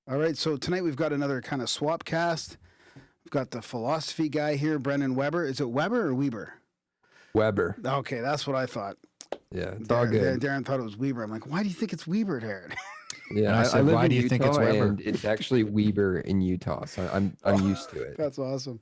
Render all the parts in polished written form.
All right, so tonight we've got another kind of swap cast. We've got the philosophy guy here, Brenden Weber. Is it Weber or Weber? Weber. Okay, that's what I thought. Yeah, it's all good. Darren thought it was Weber. I'm like, why do you think it's Weber, Darren? Yeah, I live why in do you Utah, think it's Weber? and it's actually Weber in Utah, so I'm used to it. That's awesome.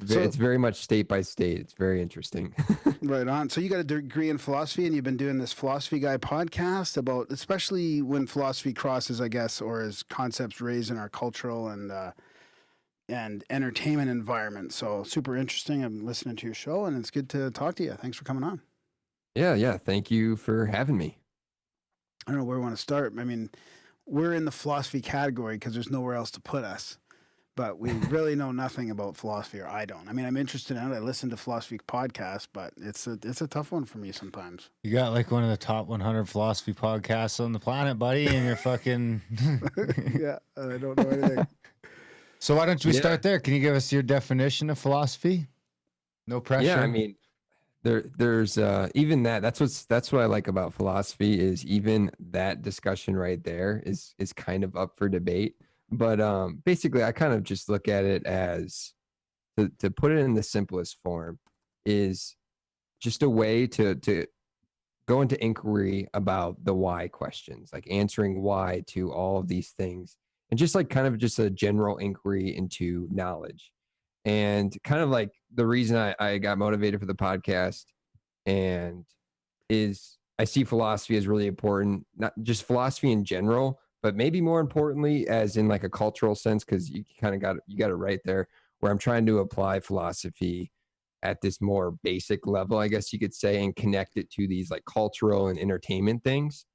It's very much state by state. It's very interesting. Right on. So you got a degree in philosophy, and you've been doing this Philosophy Guy podcast about, especially when philosophy crosses, I guess, or as concepts raised in our cultural and entertainment environment. So super interesting. I'm listening to your show, and it's good to talk to you. Thanks for coming on. Yeah. Thank you for having me. I don't know where we want to start. I mean, we're in the philosophy category because there's nowhere else to put us. But we really know nothing about philosophy, or I don't. I mean, I'm interested in it. I listen to philosophy podcasts, but it's a tough one for me sometimes. You got like one of the top 100 philosophy podcasts on the planet, buddy, and you're fucking... Yeah, I don't know anything. So why don't we start there? Can you give us your definition of philosophy? No pressure. Yeah, I mean, there's even that. That's what I like about philosophy is even that discussion right there is kind of up for debate. But basically, I kind of just look at it as, to put it in the simplest form, is just a way to go into inquiry about the why questions, like answering why to all of these things, and just like kind of just a general inquiry into knowledge. And kind of like the reason I got motivated for the podcast and is I see philosophy as really important, not just philosophy in general, but maybe more importantly, as in like a cultural sense, because you kind of got it right there, where I'm trying to apply philosophy at this more basic level, I guess you could say, and connect it to these like cultural and entertainment things.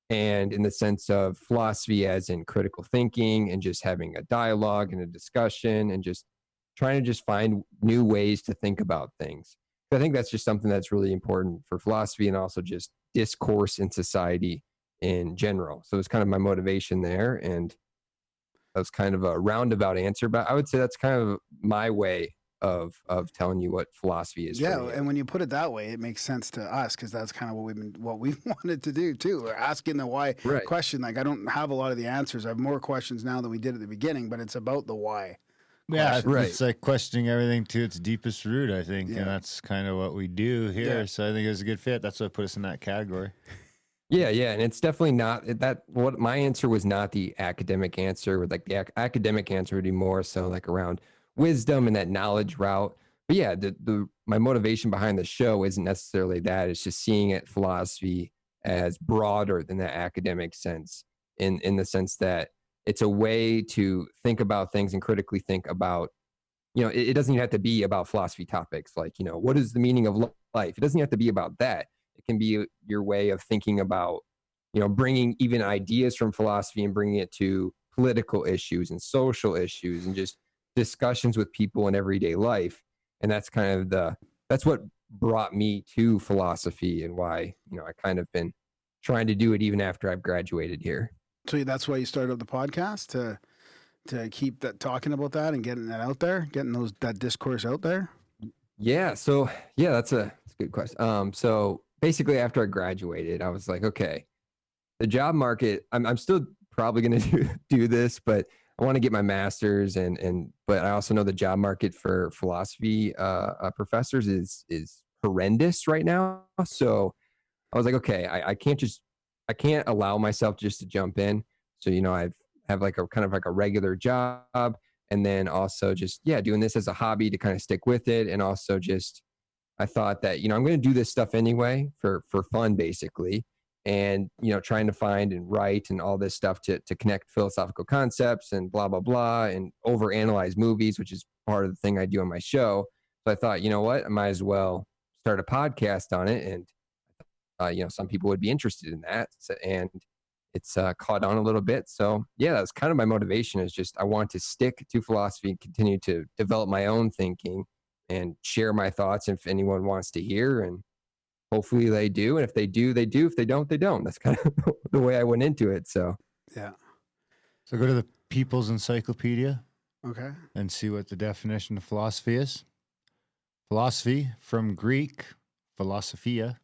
And in the sense of philosophy as in critical thinking and just having a dialogue and a discussion and just trying to just find new ways to think about things. I think that's just something that's really important for philosophy and also just discourse in society in general. So it's kind of my motivation there, and that was kind of a roundabout answer, but I would say that's kind of my way of telling you what philosophy is. Yeah, and when you put it that way, it makes sense to us because that's kind of what we've wanted to do too. We're asking the why question. Like I don't have a lot of the answers. I have more questions now than we did at the beginning, but it's about the why. Yeah, it's like questioning everything to its deepest root, I think, and that's kind of what we do here. Yeah. So I think it was a good fit. That's what put us in that category. Yeah, and it's definitely not that. What my answer was not the academic answer. Like the academic answer would be more so like around wisdom and that knowledge route. But yeah, my motivation behind the show isn't necessarily that. It's just seeing it philosophy as broader than that academic sense, in the sense that it's a way to think about things and critically think about. It doesn't even have to be about philosophy topics like what is the meaning of life. It doesn't have to be about that. It can be your way of thinking about, bringing even ideas from philosophy and bringing it to political issues and social issues and just discussions with people in everyday life. And that's kind of that's what brought me to philosophy and why, I kind of been trying to do it even after I've graduated here. So that's why you started up the podcast to keep talking about that and getting that out there, getting that discourse out there. Yeah. So that's a good question. So basically after I graduated, I was like, okay, the job market, I'm still probably going to do this, but I want to get my master's but I also know the job market for philosophy professors is horrendous right now. So I was like, okay, I can't allow myself just to jump in. So, I have like a kind of like a regular job, and then also just, doing this as a hobby to kind of stick with it. And also just, I thought that, I'm going to do this stuff anyway for fun, basically. And, trying to find and write and all this stuff to connect philosophical concepts and blah, blah, blah, and overanalyze movies, which is part of the thing I do on my show. So I thought, you know what, I might as well start a podcast on it. And, some people would be interested in that. And it's caught on a little bit. So that's kind of my motivation, is just I want to stick to philosophy and continue to develop my own thinking and share my thoughts if anyone wants to hear. And hopefully they do. And if they do, they do. If they don't, they don't. That's kind of the way I went into it. So, yeah. So go to the People's Encyclopedia. Okay. And see what the definition of philosophy is. Philosophy, from Greek, philosophia,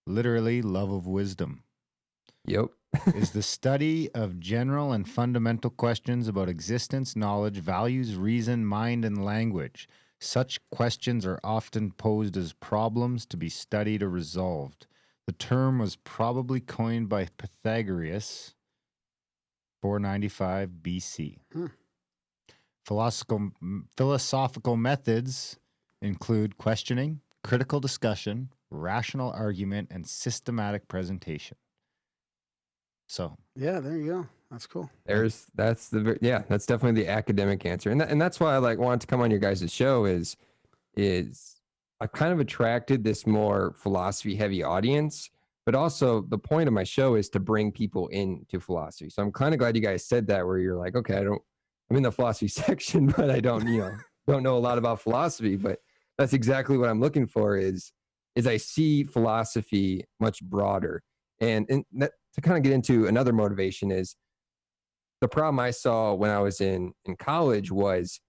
literally love of wisdom. Yep. is the study of general and fundamental questions about existence, knowledge, values, reason, mind, and language. Such questions are often posed as problems to be studied or resolved. The term was probably coined by Pythagoras, 495 BC. Philosophical methods include questioning, critical discussion, rational argument, and systematic presentation. So Yeah, there you go. That's cool. That's definitely the academic answer, and that's why I wanted to come on your guys' show is I've kind of attracted this more philosophy heavy audience, but also the point of my show is to bring people into philosophy. So I'm kind of glad you guys said that, where you're like, okay, I'm in the philosophy section, but I don't know a lot about philosophy, but that's exactly what I'm looking for is I see philosophy much broader. And that, to kind of get into another motivation is the problem I saw when I was in college was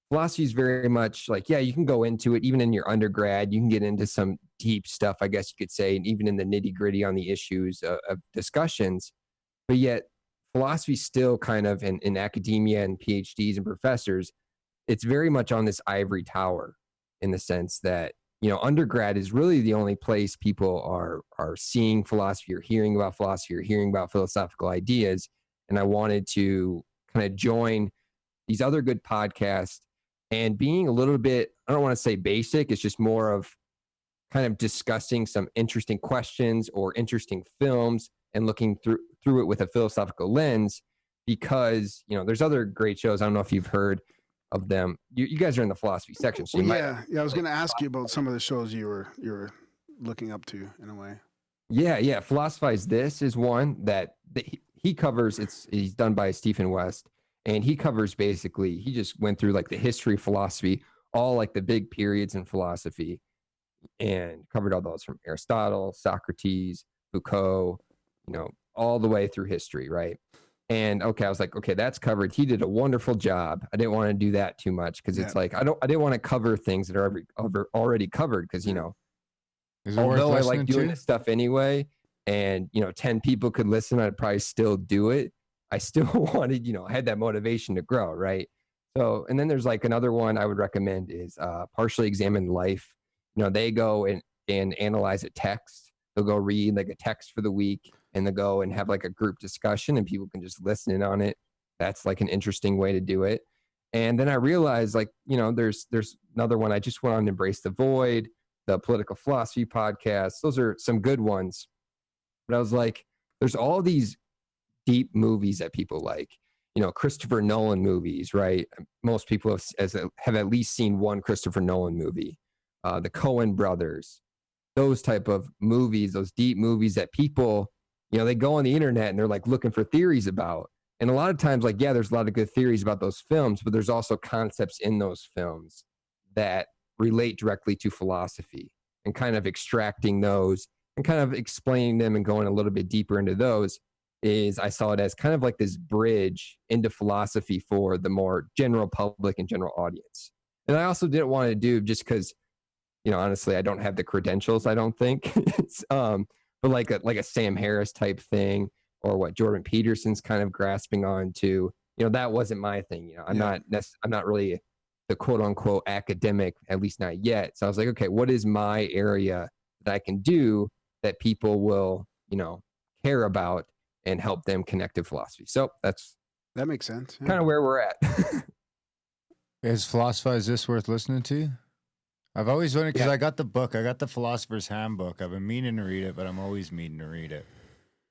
philosophy is very much like, yeah, you can go into it even in your undergrad. You can get into some deep stuff, I guess you could say, and even in the nitty gritty on the issues of discussions. But yet philosophy still kind of in academia and PhDs and professors, it's very much on this ivory tower in the sense that, undergrad is really the only place people are seeing philosophy or hearing about philosophy or hearing about philosophical ideas. And I wanted to kind of join these other good podcasts and being a little bit, I don't want to say basic, it's just more of kind of discussing some interesting questions or interesting films and looking through it with a philosophical lens, because there's other great shows. I don't know if you've heard of them. You guys are in the philosophy section, so I was going to ask you about some of the shows you were looking up to in a way. Yeah. Philosophize This is one that he covers. He's done by Stephen West, and he covers basically, he just went through like the history of philosophy, all like the big periods in philosophy, and covered all those from Aristotle, Socrates, Foucault, all the way through history, right? And okay, I was like, okay, that's covered. He did a wonderful job. I didn't want to do that too much because it's like I didn't want to cover things that are already covered because although I like doing this stuff anyway, and 10 people could listen, I'd probably still do it. I still wanted, I had that motivation to grow, right? So, and then there's like another one I would recommend is Partially Examine Life. They go and analyze a text. They'll go read like a text for the week, and they'll go and have like a group discussion, and people can just listen in on it. That's like an interesting way to do it. And then I realized there's another one. I just went on Embrace the Void, the Political Philosophy podcast. Those are some good ones. But I was like, there's all these deep movies that people like, Christopher Nolan movies, right? Most people have at least seen one Christopher Nolan movie. The Coen brothers, those type of movies, those deep movies that people, they go on the internet and they're like looking for theories about. And a lot of times, there's a lot of good theories about those films, but there's also concepts in those films that relate directly to philosophy, and kind of extracting those and kind of explaining them and going a little bit deeper into those I saw it as kind of like this bridge into philosophy for the more general public and general audience. And I also didn't want to do just because, honestly, I don't have the credentials, I don't think. But like a Sam Harris type thing, or what Jordan Peterson's kind of grasping on to, that wasn't my thing. I'm not really the quote unquote academic, at least not yet. So I was like, okay, what is my area that I can do that people will, care about and help them connect to philosophy? So that makes sense. Kind of where we're at. Is Philosophize This worth listening to? I've always wondered, because I got the book. I got the Philosopher's Handbook. I've been meaning to read it, but I'm always meaning to read it.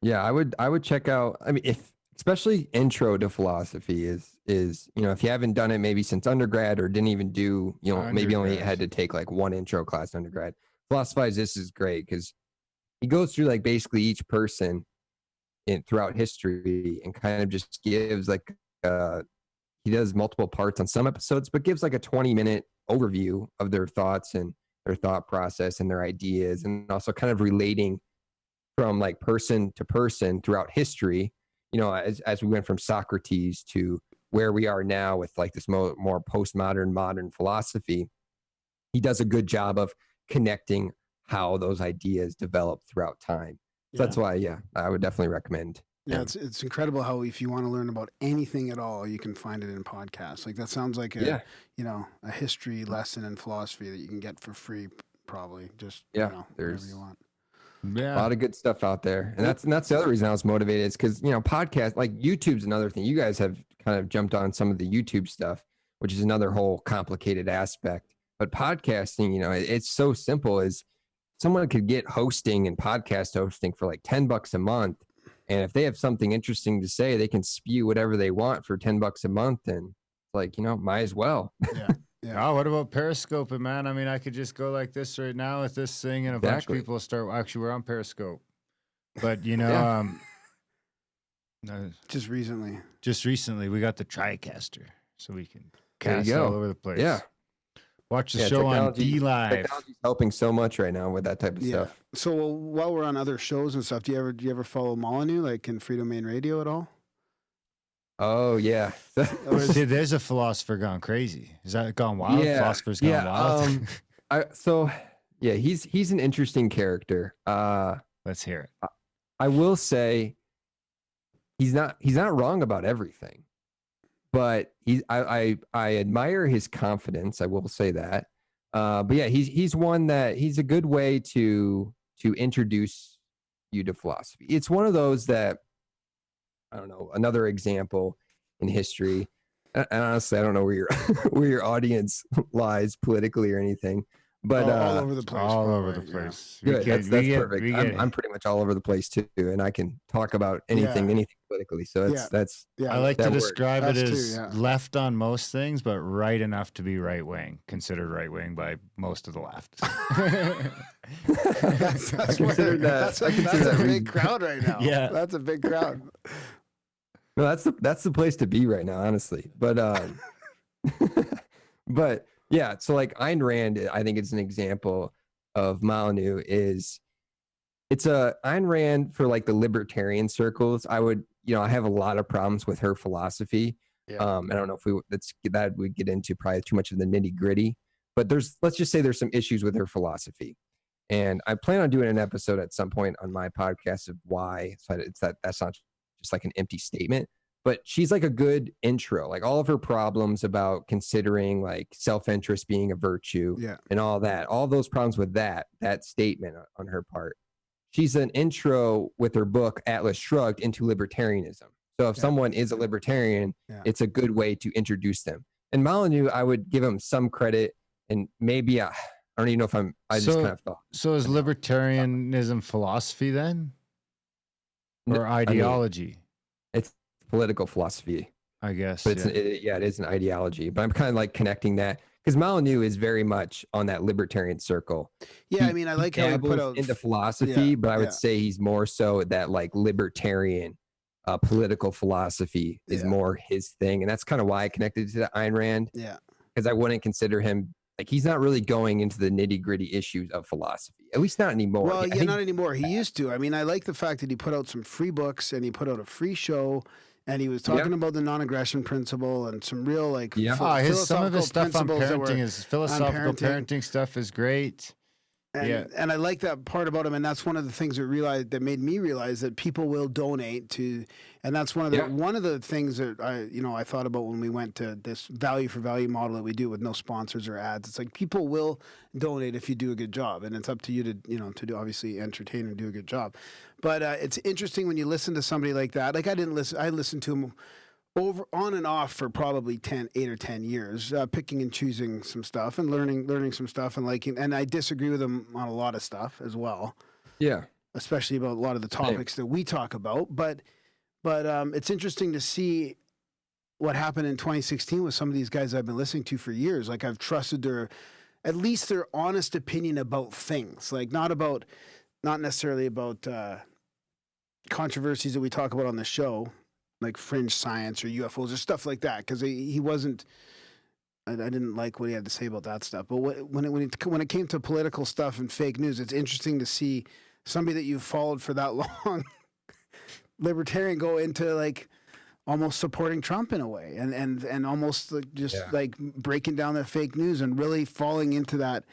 Yeah, I would check out. I mean, especially Intro to Philosophy is if you haven't done it maybe since undergrad, or didn't even do, maybe only had to take like one intro class undergrad. Philosophize This is great because he goes through like basically each person throughout history, and kind of just gives like he does multiple parts on some episodes, but gives like a 20-minute overview of their thoughts and their thought process and their ideas, and also kind of relating from like person to person throughout history, as we went from Socrates to where we are now with like this more postmodern, modern philosophy. He does a good job of connecting how those ideas develop throughout time. So that's why, I would definitely recommend Yeah, it's incredible how if you want to learn about anything at all, you can find it in podcasts. Like that sounds like a a history lesson in philosophy that you can get for free, probably. Just whatever there's you want. a lot of good stuff out there, and that's the other reason I was motivated is because podcast, like YouTube's another thing. You guys have kind of jumped on some of the YouTube stuff, which is another whole complicated aspect. But podcasting, it's so simple. Is someone could get hosting and podcast hosting for like $10 a month. And if they have something interesting to say, they can spew whatever they want for $10 a month. And like, might as well. Yeah. Oh, what about Periscope, man? I mean, I could just go like this right now with this thing and a bunch of people start. Actually, we're on Periscope. But, just recently we got the TriCaster. So we can cast all over the place. Yeah. Watch the show on D-Live. Technology's helping so much right now with that type of stuff. So while we're on other shows and stuff, do you ever follow Molyneux, like in Free Domain Radio at all? Oh yeah. There's a philosopher gone crazy. Is that gone wild? Yeah. Philosopher's gone wild. He's an interesting character. Let's hear it. I will say he's not wrong about everything. But I admire his confidence. I will say that. But yeah, he's one that he's a good way to introduce you to philosophy. It's one of those that, I don't know, another example in history. And honestly, I don't know where your audience lies politically or anything. But all over the place. All over the place. Yeah. Good. That's perfect. I'm pretty much all over the place too, and I can talk about anything politically. So that's I like to describe it as left on most things, but right enough to be right wing, considered right wing by most of the left. That's a big crowd right now. Yeah, that's a big crowd. No, that's the place to be right now, honestly. But but. Yeah, so like Ayn Rand, I think it's an example of Molyneux it's Ayn Rand for like the libertarian circles. I have a lot of problems with her philosophy. I don't know if that we get into probably too much of the nitty gritty, but let's just say there's some issues with her philosophy. And I plan on doing an episode at some point on my podcast of why. So that's not just like an empty statement. But she's like a good intro, like all of her problems about considering like self-interest being a virtue and all that, all those problems with that statement on her part. She's an intro with her book, Atlas Shrugged, into libertarianism. So if someone is a libertarian, it's a good way to introduce them. And Molyneux, I would give him some credit, and maybe I don't even know if just kind of thought. So is libertarianism philosophy then? Or ideology? It's political philosophy, I guess. But it is an ideology. But I'm kind of like connecting that because Molyneux is very much on that libertarian circle. Yeah, I mean, I like how he put out into philosophy, but I would say he's more so that like libertarian political philosophy is more his thing, and that's kind of why I connected to Ayn Rand. Yeah, because I wouldn't consider him like he's not really going into the nitty gritty issues of philosophy, at least not anymore. Well, not anymore. He used to. I mean, I like the fact that he put out some free books and he put out a free show. And he was talking about the non-aggression principle and some real some of his stuff on parenting, his philosophical parenting stuff is great. And I like that part about him, and that's one of the things that made me realize that people will donate to, and that's one of the things that I thought about when we went to this value for value model that we do with no sponsors or ads. It's like people will donate if you do a good job, and it's up to you to do obviously entertain and do a good job. But it's interesting when you listen to somebody like that. Like I listened to him on and off for probably 8 or 10 years, picking and choosing some stuff and learning some stuff and liking. And I disagree with him on a lot of stuff as well. Yeah, especially about a lot of the topics that we talk about. But it's interesting to see what happened in 2016 with some of these guys I've been listening to for years. Like I've trusted at least their honest opinion about things, like not necessarily about controversies that we talk about on the show, like fringe science or UFOs or stuff like that, because he wasn't. I didn't like what he had to say about that stuff. But when it came to political stuff and fake news, it's interesting to see somebody that you've followed for that long, libertarian, go into like almost supporting Trump in a way, and almost like breaking down their fake news and really falling into that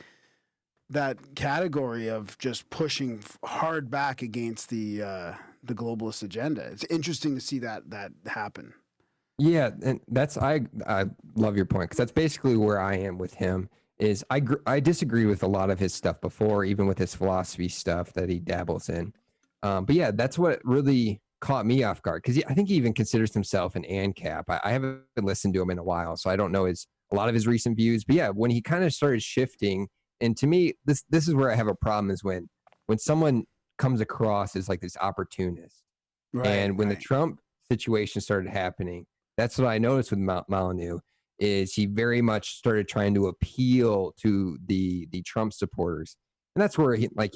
category of just pushing hard back against the the globalist agenda. It's interesting to see that happen. Yeah, and I love your point, because that's basically where I am with him. Is I disagree with a lot of his stuff before, even with his philosophy stuff that he dabbles in. But yeah, that's what really caught me off guard, because I think he even considers himself an ANCAP. I haven't listened to him in a while, so I don't know a lot of his recent views. But yeah, when he kind of started shifting, and to me, this is where I have a problem, is when someone comes across as like this opportunist, and when the Trump situation started happening, that's what I noticed with Molyneux, is he very much started trying to appeal to the Trump supporters. And that's where he, like,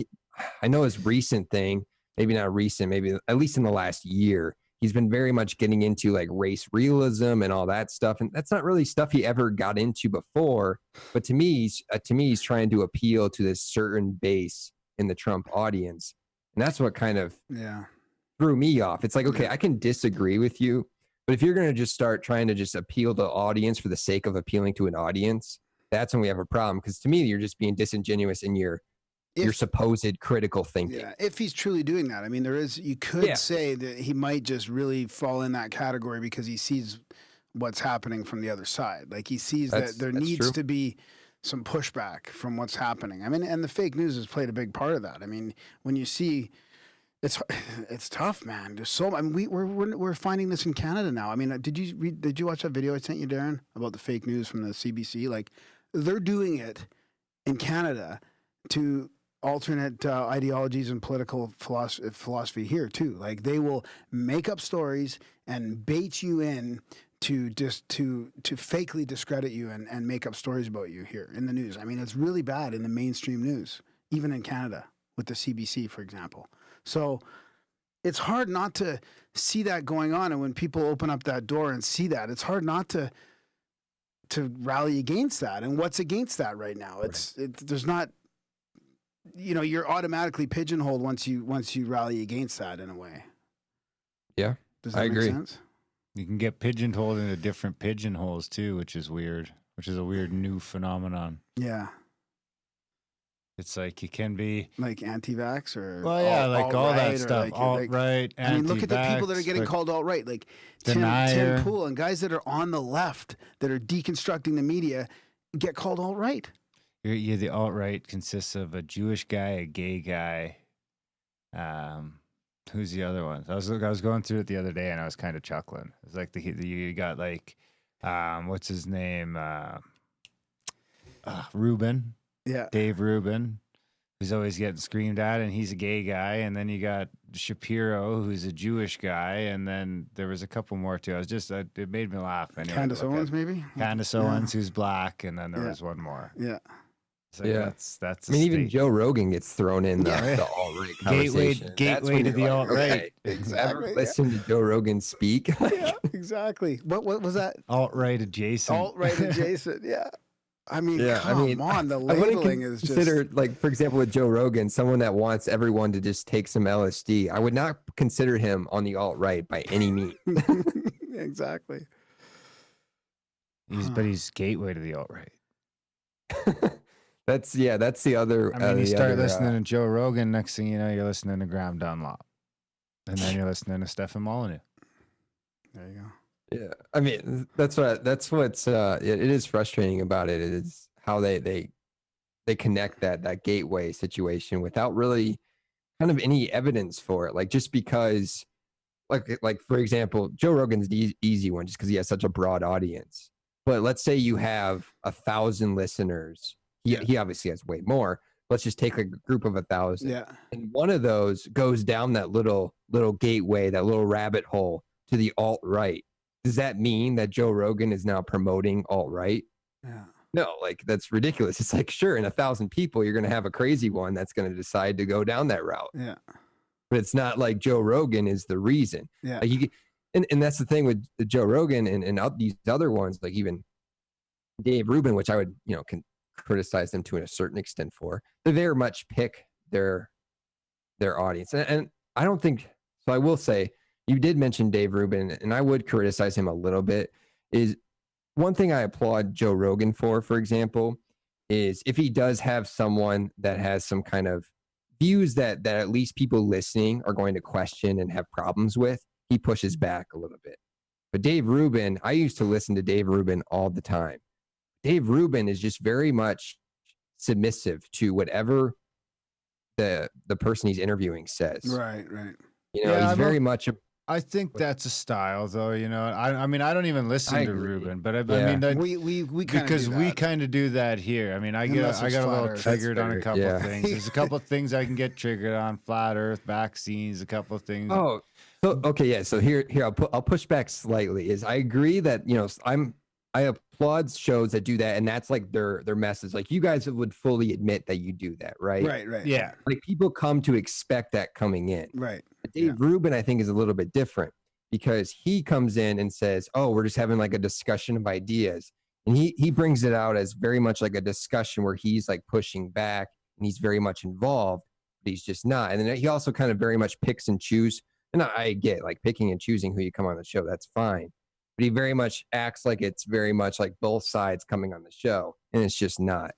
I know his recent thing, maybe not recent, maybe at least in the last year, he's been very much getting into like race realism and all that stuff. And that's not really stuff he ever got into before. But to me, he's trying to appeal to this certain base in the Trump audience. And that's what kind of threw me off. It's like, okay, I can disagree with you, but if you're going to just start trying to just appeal to the audience for the sake of appealing to an audience, that's when we have a problem. Because to me, you're just being disingenuous in your supposed critical thinking. Yeah, if he's truly doing that. I mean, you could say that he might just really fall in that category because he sees what's happening from the other side. Like he sees that there needs to be some pushback from what's happening. I mean, and the fake news has played a big part of that. I mean, when you see, it's tough, man. There's so. I mean, we're finding this in Canada now. I mean, did you watch that video I sent you, Darren, about the fake news from the CBC? Like, they're doing it in Canada to alternate ideologies and political philosophy here too. Like, they will make up stories and bait you in to fakely discredit you and make up stories about you here in the news. I mean, it's really bad in the mainstream news, even in Canada with the CBC, for example. So it's hard not to see that going on. And when people open up that door and see that, it's hard not to rally against that. And what's against that right now? There's not, you're automatically pigeonholed once you rally against that in a way. Yeah, does that make sense? You can get pigeonholed into different pigeonholes too, which is weird, which is a weird new phenomenon. Yeah. It's like you can be like anti-vax or all that stuff. Alt-right, I mean, look at the people that are getting called alt-right, like Tim Pool and guys that are on the left that are deconstructing the media get called alt-right. The alt-right consists of a Jewish guy, a gay guy. Who's the other one? I was going through it the other day and I was kind of chuckling. It's like you got like, what's his name? Rubin. Yeah. Dave Rubin, who's always getting screamed at, and he's a gay guy. And then you got Shapiro, who's a Jewish guy. And then there was a couple more too. It made me laugh. Anyway, Candace Owens, maybe? Candace Owens, who's black. And then there was one more. Yeah. So that's I mean, even Joe Rogan gets thrown in the alt-right conversation. Gateway to the alt-right. Okay, exactly. Ever listen to Joe Rogan speak? Yeah, exactly. What was that? Alt-right adjacent. Alt-right adjacent, yeah. I mean, come on, the labeling is just... consider, like, for example, with Joe Rogan, someone that wants everyone to just take some LSD. I would not consider him on the alt-right by any means. Exactly. But he's gateway to the alt-right. That's the other... I mean, you start listening to Joe Rogan, next thing you know, you're listening to Graham Dunlop. And then you're listening to Stefan Molyneux. There you go. Yeah, I mean, that's what's it is frustrating about it. It is how they connect that gateway situation without really kind of any evidence for it. Like, just because, like for example, Joe Rogan's the easy one just because he has such a broad audience. But let's say you have 1,000 listeners. He obviously has way more. Let's just take a group of 1,000. Yeah, and one of those goes down that little gateway, that little rabbit hole to the alt-right. Does that mean that Joe Rogan is now promoting alt-right? Yeah. No, like, that's ridiculous. It's like, sure, in 1,000 people, you're going to have a crazy one that's going to decide to go down that route. Yeah. But it's not like Joe Rogan is the reason. Yeah. Like and that's the thing with Joe Rogan and these other ones, like even Dave Rubin, which I would, can criticize them to a certain extent for. They very much pick their audience. And I don't think, so I will say, you did mention Dave Rubin, and I would criticize him a little bit. Is one thing I applaud Joe Rogan for example, is if he does have someone that has some kind of views that at least people listening are going to question and have problems with, he pushes back a little bit. But Dave Rubin, I used to listen to Dave Rubin all the time. Dave Rubin is just very much submissive to whatever the person he's interviewing says. Right. You know, he's very much a. I think that's a style, though. You know, I mean, I don't even listen to Ruben, but I mean, we kind of do that here. I mean, I got a little triggered on a couple of things. There's a couple of things I can get triggered on: flat Earth, vaccines, a couple of things. Oh, so okay, yeah. So here I'll push back slightly. Is I agree that I applaud shows that do that, and that's like their message. Like, you guys would fully admit that you do that, right? Right. Yeah. Like, people come to expect that coming in. Right. But Dave Rubin, I think, is a little bit different because he comes in and says, "Oh, we're just having like a discussion of ideas," and he brings it out as very much like a discussion where he's like pushing back and he's very much involved, but he's just not. And then he also kind of very much picks and choose. And I get like picking and choosing who you come on the show. That's fine. But he very much acts like it's very much like both sides coming on the show, and it's just not.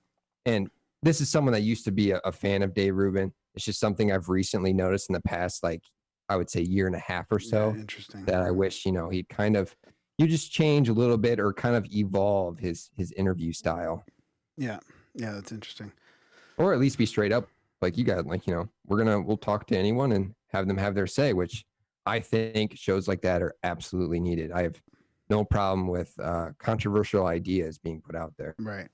And this is someone that used to be a fan of Dave Rubin. It's just something I've recently noticed in the past, like, I would say year and a half or so. Yeah, interesting. That I wish, he'd kind of, you just change a little bit or kind of evolve his interview style. Yeah, that's interesting. Or at least be straight up, like, you got, like, we'll talk to anyone and have them have their say, which I think shows like that are absolutely needed. I have no problem with controversial ideas being put out there. Right.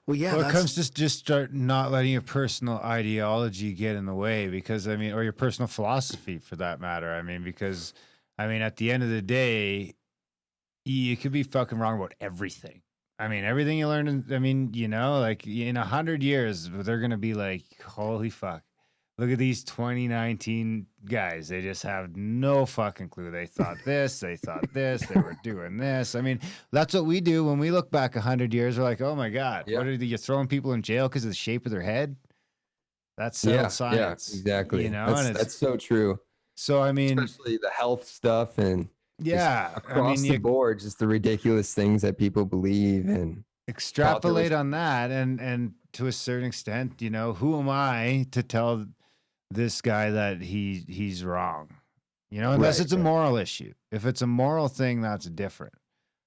Well, yeah. Well, it comes to just start not letting your personal ideology get in the way, because or your personal philosophy for that matter. Because at the end of the day, you could be fucking wrong about everything. Everything you learn, like in 100 years, they're gonna be like, holy fuck. Look at these 2019 guys. They just have no fucking clue. They thought this, they were doing this. That's what we do when we look back 100 years. We're like, oh my God, what are you throwing people in jail because of the shape of their head? That's science. Yeah, exactly. That's so true. So, especially the health stuff and across the board, just the ridiculous things that people believe and extrapolate on that. And to a certain extent, who am I to tell this guy that he's wrong, unless it's a moral issue. If it's a moral thing, that's different.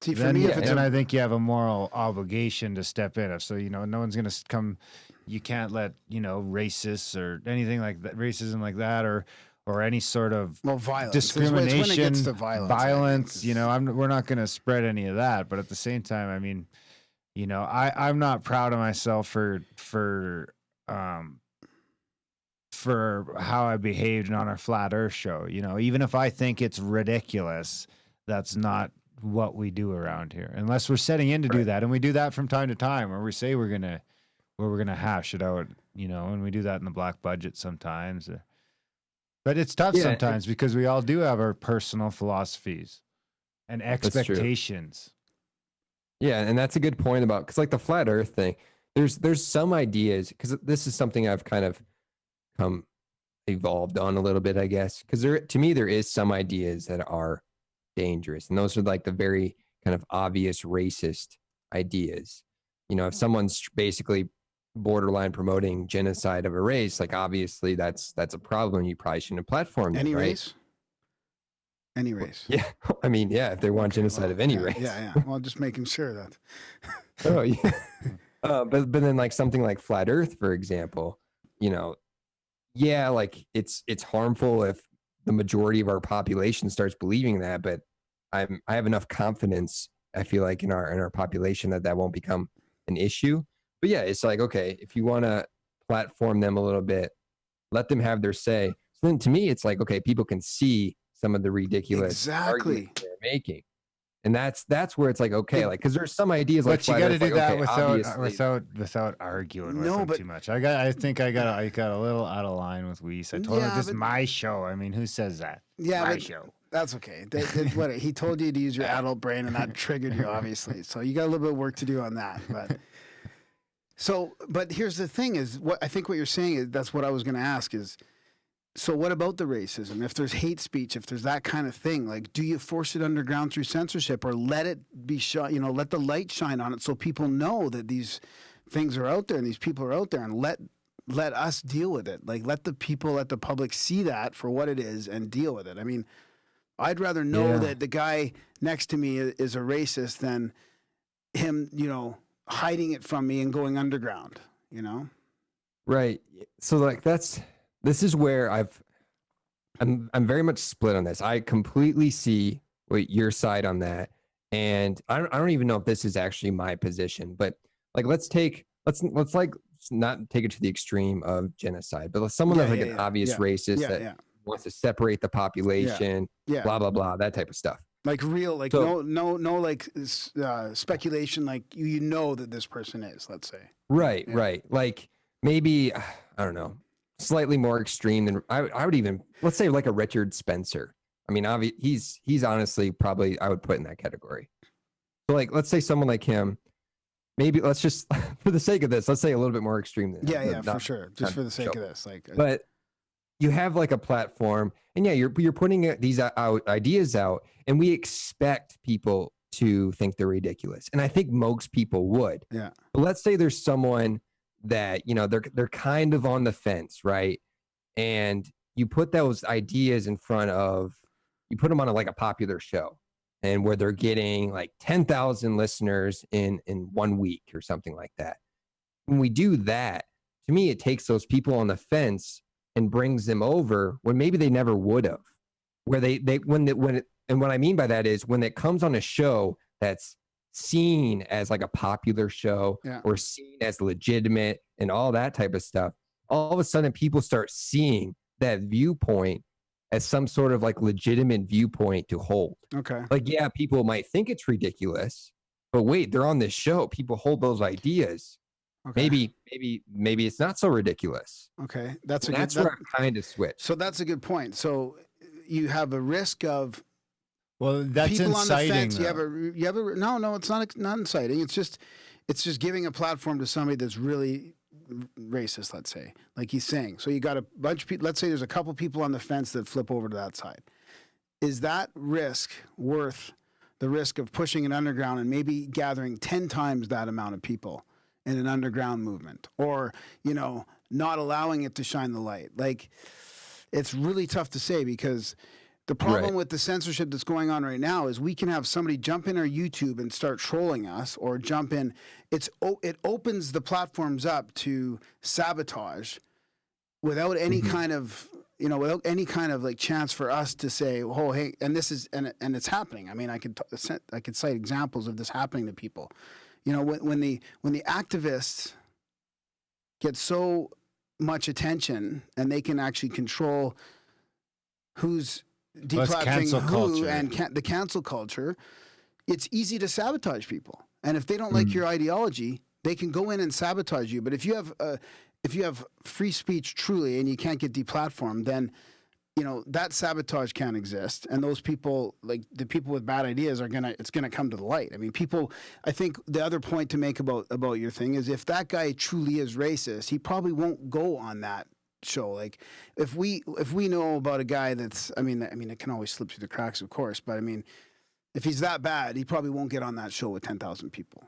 See, for me, I think you have a moral obligation to step in. So, no one's going to come, you can't let, racists or anything like that, racism like that, or any sort of violence. Discrimination, it's when it gets to violence, we're not going to spread any of that. But at the same time, I'm not proud of myself for how I behaved on our Flat Earth show. Even if I think it's ridiculous, that's not what we do around here, unless we're setting in to do that. And we do that from time to time, or we say we're gonna hash it out, and we do that in the black budget sometimes. But it's tough sometimes because we all do have our personal philosophies and expectations. Yeah, and that's a good point about, because like the Flat Earth thing, there's some ideas, because this is something I've kind of come evolved on a little bit, I guess, because to me there is some ideas that are dangerous, and those are like the very kind of obvious racist ideas. If someone's basically borderline promoting genocide of a race, like, obviously that's a problem. You probably shouldn't have platformed any it, right? race. Any race. Yeah. If they want genocide of any race. Yeah. Well, just making sure that. Oh, yeah. But then like something like Flat Earth, for example, like it's harmful if the majority of our population starts believing that, but I have enough confidence, I feel like, in our population that won't become an issue. But yeah, it's like, okay, if you want to platform them a little bit, let them have their say. So then to me, it's like, okay, people can see some of the ridiculous arguments they're making. And that's where it's like, okay, like, because there's some ideas like, but you got to do that without arguing with them too much. I think I got a little out of line with Weiss. I told him this is my show. Who says that? Yeah, my show. That's okay. He told you to use your adult brain, and that triggered you, obviously. So you got a little bit of work to do on that. But here's the thing: is what I think what you're saying is, that's what I was going to ask is. So what about the racism? If there's hate speech, if there's that kind of thing, like, do you force it underground through censorship, or let it be shot, let the light shine on it so people know that these things are out there and these people are out there, and let let us deal with it. Like, let the public see that for what it is and deal with it. I mean, I'd rather know that the guy next to me is a racist than him, hiding it from me and going underground, Right. So like this is where I'm very much split on this. I completely see your side on that. And I don't even know if this is actually my position, but like let's like not take it to the extreme of genocide, but someone that's like an obvious racist that wants to separate the population, blah blah blah, that type of stuff. Like real, like so, no like speculation, like that this person is, let's say. Right. Like maybe I don't know, slightly more extreme than I would even, let's say like a Richard Spencer. I mean, he's honestly probably I would put in that category. So like, let's say someone like him, maybe let's just, for the sake of this, let's say a little bit more extreme than for sure. Just for the sake of this, like, but you have like a platform and you're putting these ideas out and we expect people to think they're ridiculous. And I think most people would. Yeah. But let's say there's someone that, they're kind of on the fence, right? And you put those ideas you put them on like a popular show and where they're getting like 10,000 listeners in 1 week or something like that. When we do that, to me, it takes those people on the fence and brings them over when maybe they never would have. Where and what I mean by that is when it comes on a show that's seen as like a popular show or seen as legitimate and all that type of stuff, all of a sudden people start seeing that viewpoint as some sort of like legitimate viewpoint to hold. Okay. Like, yeah, people might think it's ridiculous, but wait, they're on this show. People hold those ideas. Okay. Maybe it's not so ridiculous. Okay. That's where I kind of switch. So that's a good point. So you have a risk of that's people inciting. On the fence. You have a no, it's not inciting. It's just giving a platform to somebody that's really racist, let's say, like he's saying. So you got a bunch of people, let's say there's a couple people on the fence that flip over to that side. Is that risk worth the risk of pushing it underground and maybe gathering 10 times that amount of people in an underground movement, or, not allowing it to shine the light? Like, it's really tough to say, because the problem with the censorship that's going on right now is we can have somebody jump in our YouTube and start trolling us, or jump in. It opens the platforms up to sabotage without any kind of, without any kind of like chance for us to say, oh, hey, and this is, and it's happening. I mean, I could cite examples of this happening to people. When the activists get so much attention and they can actually control who's deplatforming who and the cancel culture, it's easy to sabotage people. And if they don't like your ideology, they can go in and sabotage you. But if you have free speech truly and you can't get deplatformed, then that sabotage can't exist. And those people, like the people with bad ideas, it's gonna come to the light. I mean, I think the other point to make about your thing is, if that guy truly is racist, he probably won't go on that show. Like, if we know about a guy that's, I mean it can always slip through the cracks, of course, but I mean, if he's that bad, he probably won't get on that show with 10,000 people.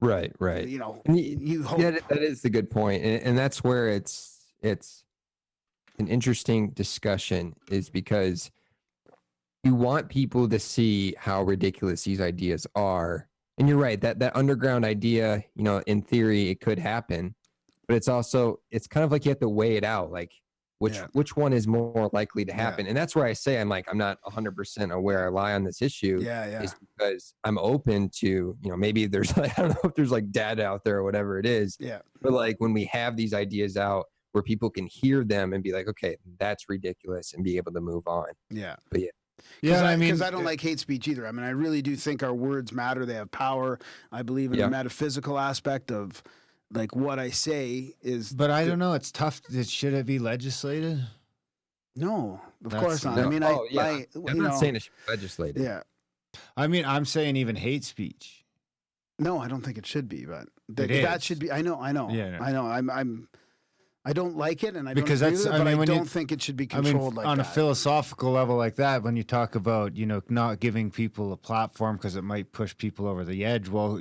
Right. You hope. Yeah, that is the good point. And that's where it's an interesting discussion, is because you want people to see how ridiculous these ideas are. And you're right, that underground idea, in theory, it could happen. But it's kind of like you have to weigh it out, like which one is more likely to happen. And that's where I say I'm not 100% aware I lie on this issue. Is because I'm open to, maybe there's I don't know if there's like data out there or whatever it is. Yeah. But like when we have these ideas out where people can hear them and be like, okay, that's ridiculous, and be able to move on. Yeah. But because I don't like hate speech either. I mean, I really do think our words matter. They have power. I believe in the metaphysical aspect of, like, what I say is. But I don't know. It's tough. Should it be legislated? No, of course not. No. I mean, I'm not saying it should be legislated. Yeah. I mean, I'm saying even hate speech. No, I don't think it should be, but that should be. I know. Yeah. I know. I don't like it, and I because don't agree with it, but I don't think it should be controlled like that. On a philosophical level like that, when you talk about, not giving people a platform because it might push people over the edge, well,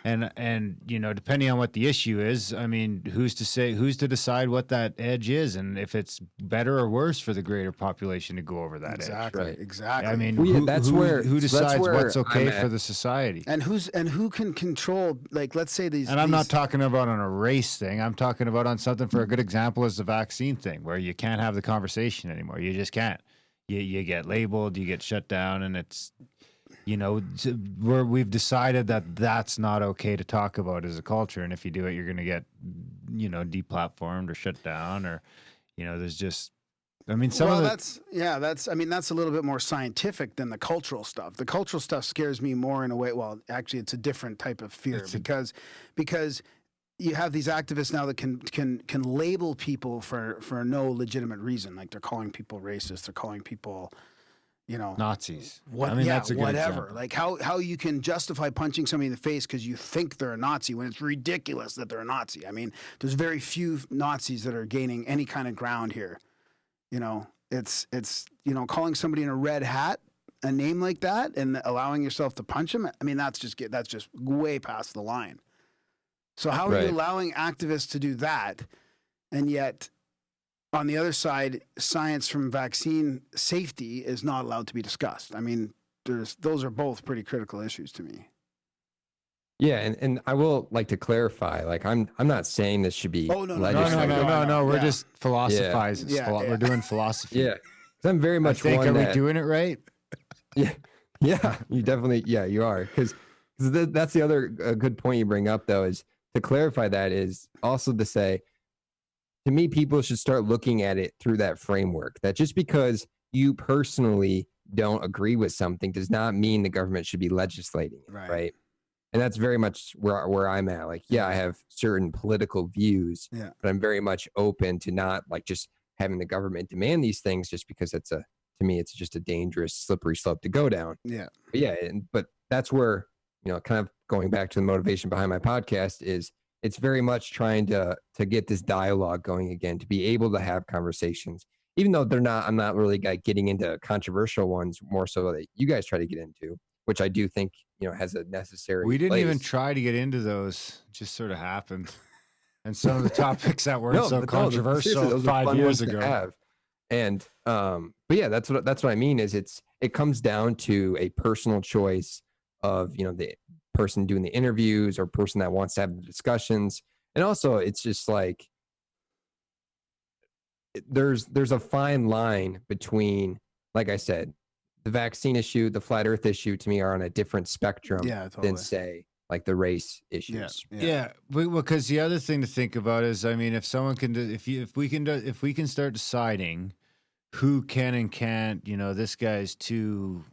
And depending on what the issue is, I mean, who's to decide what that edge is, and if it's better or worse for the greater population to go over that edge. Right. Exactly. I mean, Well, yeah, who that's decides where what's okay I'm for at. the society? and who can control, like, let's say these. And I'm not these- talking about on a race thing. I'm talking about on something, for a good example is the vaccine thing, where you can't have the conversation anymore. You just can't. You get labeled, you get shut down, and it's, we've decided that that's not okay to talk about as a culture. And if you do it, you're going to get, deplatformed or shut down, or, there's just, I mean, that's a little bit more scientific than the cultural stuff. The cultural stuff scares me more in a way. Well, actually, it's a different type of fear because you have these activists now that can label people for no legitimate reason. Like, they're calling people racist. They're calling people, Nazis. that's a good whatever. example. Like how you can justify punching somebody in the face because you think they're a Nazi when it's ridiculous that they're a Nazi. I mean, there's very few Nazis that are gaining any kind of ground here. It's calling somebody in a red hat a name like that and allowing yourself to punch them. I mean, that's just way past the line. So how are you allowing activists to do that, and yet on the other side, science from vaccine safety is not allowed to be discussed? I mean, those are both pretty critical issues to me. Yeah, and I will like to clarify. Like, I'm not saying this should be. Oh, no. No. We're Yeah. just philosophizing. Yeah. We're doing philosophy. Yeah, 'cause I'm very much one are that. we doing it right? Yeah, you definitely. Yeah, you are, because that's the other good point you bring up, though, is to clarify that is also to say, to me, people should start looking at it through that framework. That just because you personally don't agree with something does not mean the government should be legislating it, right? And that's very much where I'm at. Like, yeah, I have certain political views, but I'm very much open to not like just having the government demand these things just because to me, it's just a dangerous, slippery slope to go down. Yeah. But that's where, kind of going back to the motivation behind my podcast is it's very much trying to get this dialogue going again, to be able to have conversations, even though I'm not really getting into controversial ones, more so that you guys try to get into, which I do think, has a necessary We didn't place. even try to get into those. It just sort of happened. And some of the topics that weren't so controversial seriously, 5 years ago. Have. And but yeah, that's what I mean is it comes down to a personal choice of, the person doing the interviews or person that wants to have the discussions. And also it's just like there's a fine line between, like I said, the vaccine issue, the flat earth issue to me are on a different spectrum than, say, like the race issues. Yeah. Because the other thing to think about is, I mean, if someone can do, if we can start deciding who can and can't, this guy's too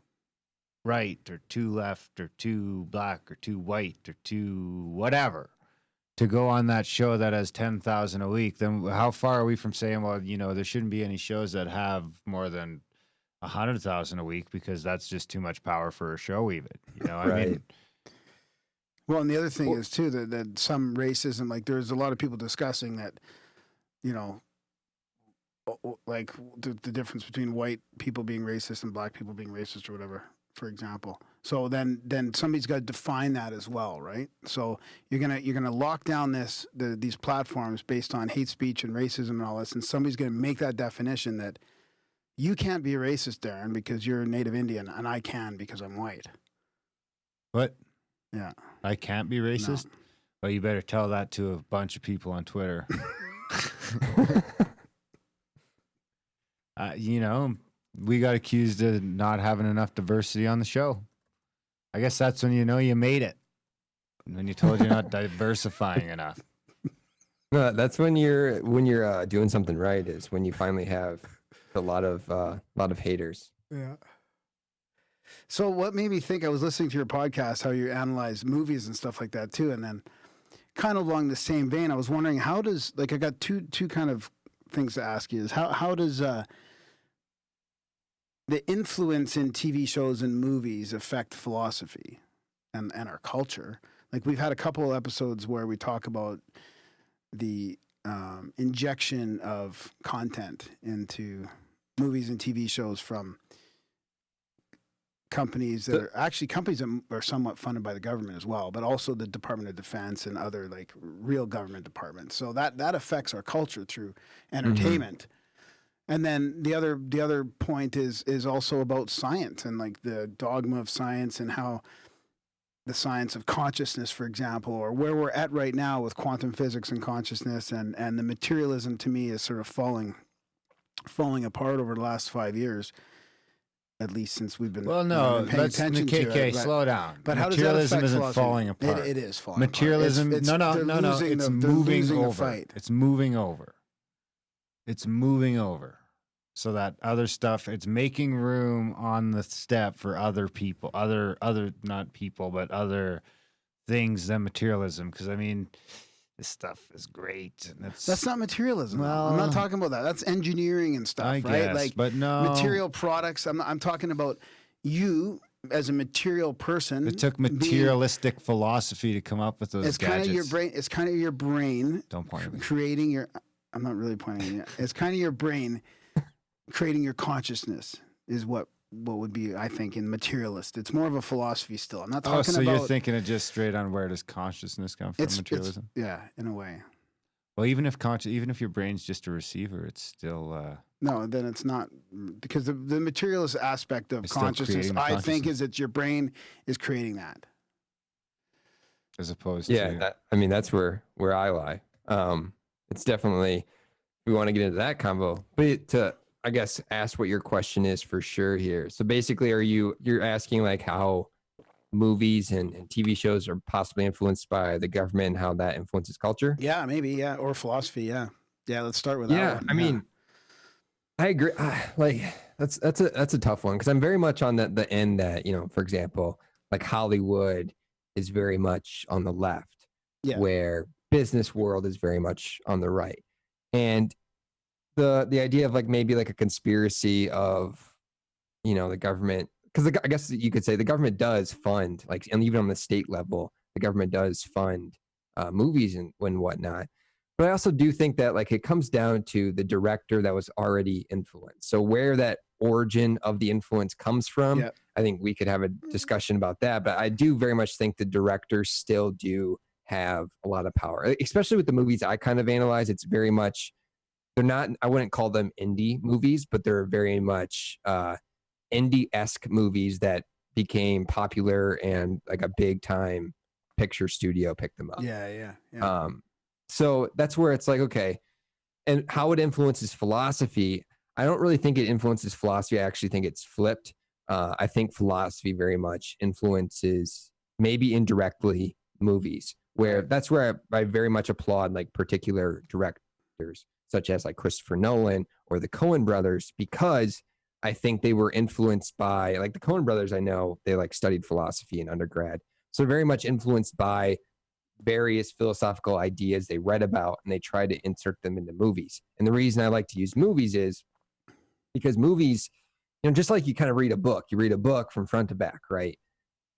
right or too left or too black or too white or too whatever to go on that show that has 10,000 a week, then how far are we from saying, well, there shouldn't be any shows that have more than 100,000 a week, because that's just too much power for a show, even. I mean. Well, and the other thing is too that some racism, like there's a lot of people discussing that, like the difference between white people being racist and black people being racist or whatever, for example. So then somebody's got to define that as well, right? So you're gonna lock down these platforms based on hate speech and racism and all this, and somebody's gonna make that definition that you can't be a racist, Darren, because you're a Native Indian, and I can because I'm white. What? Yeah. I can't be racist? No. Well, you better tell that to a bunch of people on Twitter. We got accused of not having enough diversity on the show. I guess that's when you made it. When you told you're not diversifying enough. No, that's when you're doing something right, is when you finally have a lot of haters. Yeah. So what made me think, I was listening to your podcast, how you analyze movies and stuff like that too, and then kind of along the same vein, I was wondering I got two kind of things to ask you. Is how does the influence in TV shows and movies affect philosophy and our culture? Like, we've had a couple of episodes where we talk about the injection of content into movies and TV shows from companies that are actually companies that are somewhat funded by the government as well, but also the Department of Defense and other like real government departments. So that affects our culture through entertainment. And then the other point is also about science and like the dogma of science and how the science of consciousness, for example, or where we're at right now with quantum physics and consciousness, and the materialism to me is sort of falling apart over the last 5 years, at least since we've been paying attention to it. Slow down. But how does that affect isn't philosophy? falling apart. It is falling materialism. apart. No. It's moving over. It's moving over. It's moving over. So that other stuff, it's making room on the step for other people, other not people, but other things than materialism. Because I mean, this stuff is great. And that's not materialism. Well, I'm not talking about that. That's engineering and stuff, I right? guess, Like but no material products. I'm talking about you as a material person. It took materialistic philosophy to come up with those it's gadgets. Kind of your brain. It's kind of your brain. Don't point at me. Creating your. I'm not really pointing at you. It's kind of your brain creating your consciousness is what would be, I think, in materialist. It's more of a philosophy still. I'm not talking about. So you're thinking of just straight on where does consciousness come from? Materialism. Yeah, in a way. Well, even if your brain's just a receiver, it's still. No, then it's not, because the materialist aspect of consciousness, I think, is that your brain is creating that. As opposed to. That's where I lie. It's definitely, we want to get into that combo, but to, I guess, ask what your question is for sure here. So basically, you're asking like how movies and TV shows are possibly influenced by the government and how that influences culture? Yeah, maybe. Yeah. Or philosophy. Yeah. Yeah. Let's start with that. Yeah. I mean, I agree. Like that's a tough one. Cause I'm very much on the end that, for example, like Hollywood is very much on the left, where business world is very much on the right. And the idea of like maybe like a conspiracy of, the government, because I guess you could say the government does fund, like, and even on the state level, the government does fund movies and whatnot. But I also do think that like it comes down to the director that was already influenced. So where that origin of the influence comes from, I think we could have a discussion about that. But I do very much think the directors still do have a lot of power, especially with the movies I kind of analyze. It's very much, they're not, I wouldn't call them indie movies, but they're very much indie-esque movies that became popular and like a big time picture studio picked them up. Yeah. So that's where it's like, okay, and how it influences philosophy. I don't really think it influences philosophy. I actually think it's flipped. I think philosophy very much influences, maybe indirectly, movies, where that's where I very much applaud like particular directors, such as like Christopher Nolan or the Coen brothers, because I think they were influenced by, like the Coen brothers, I know they like studied philosophy in undergrad. So very much influenced by various philosophical ideas they read about, and they tried to insert them into movies. And the reason I like to use movies is because movies, just like you kind of read a book, you read a book from front to back, right?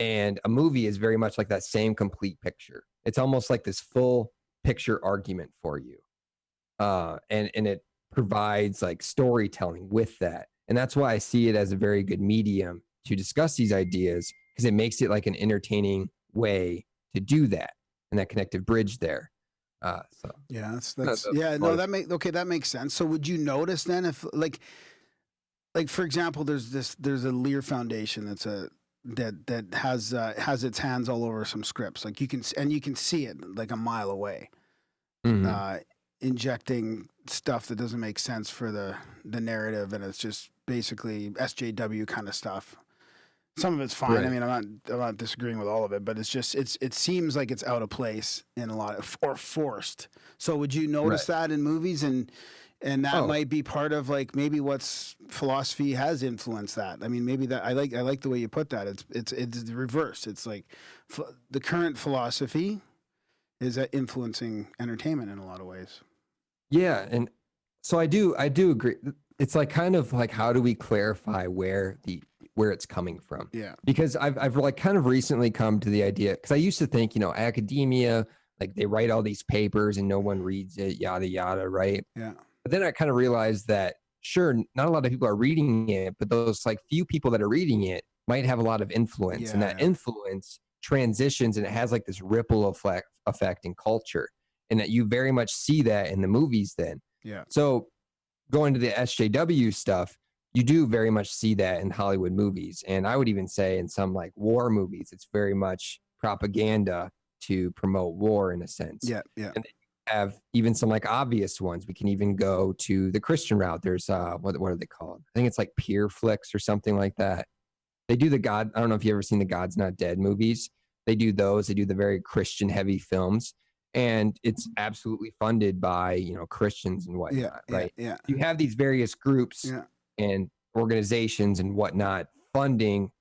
And a movie is very much like that same complete picture. It's almost like this full picture argument for you. And it provides like storytelling with that. And that's why I see it as a very good medium to discuss these ideas, because it makes it like an entertaining way to do that, and that connective bridge there. So yeah, that makes sense. So would you notice then if like for example, there's a Lear Foundation that has its hands all over some scripts, like you can see it like a mile away, injecting stuff that doesn't make sense for the narrative, and it's just basically SJW kind of stuff. Some of it's fine. Right. I mean, I'm not disagreeing with all of it, but it's just it seems like it's out of place in a lot of, or forced. So would you notice that in movies, and that might be part of like maybe what's philosophy has influenced that. I mean, maybe that I like the way you put that. It's the reverse. It's like the current philosophy is influencing entertainment in a lot of ways. Yeah, and so I do agree. It's like kind of like, how do we clarify where it's coming from? Yeah. Because I've like kind of recently come to the idea, because I used to think, academia, like they write all these papers and no one reads it, yada, yada, right? Yeah. But then I kind of realized that, sure, not a lot of people are reading it, but those like few people that are reading it might have a lot of influence, and that influence transitions, and it has like this ripple effect in culture, and that you very much see that in the movies then. Yeah. So going to the SJW stuff, you do very much see that in Hollywood movies. And I would even say in some like war movies, it's very much propaganda to promote war in a sense. Yeah. Yeah. And have even some like obvious ones. We can even go to the Christian route. There's what are they called? I think it's like peer flicks or something like that. They do the God. I don't know if you've ever seen the God's Not Dead movies. They do those. They do the very Christian heavy films, and it's absolutely funded by, you know, Christians and whatnot, right? Yeah. You have these various groups and organizations and whatnot funding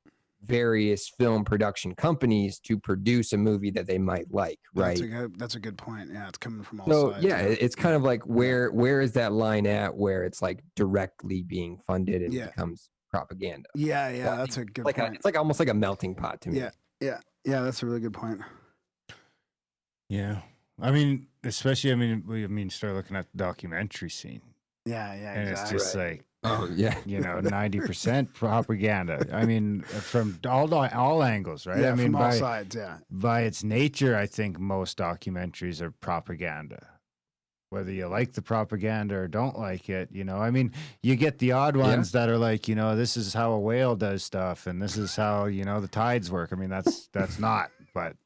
various film production companies to produce a movie that they might like, right? That's a good point. Yeah, it's coming from all sides. Yeah, it's kind of like where is that line at where it's like directly being funded and becomes propaganda? Yeah, that's a good point. It's like almost like a melting pot to me. Yeah, that's a really good point. Yeah, I mean, especially, I mean, start looking at the documentary scene. Yeah, and exactly. it's just like, oh yeah, you know, 90% propaganda. I mean, from all angles, right? Yeah, I mean, from all sides. Yeah, by its nature, I think most documentaries are propaganda. Whether you like the propaganda or don't like it, you know, I mean, you get the odd ones that are like, you know, this is how a whale does stuff, and this is how, you know, the tides work. I mean, that's not, but,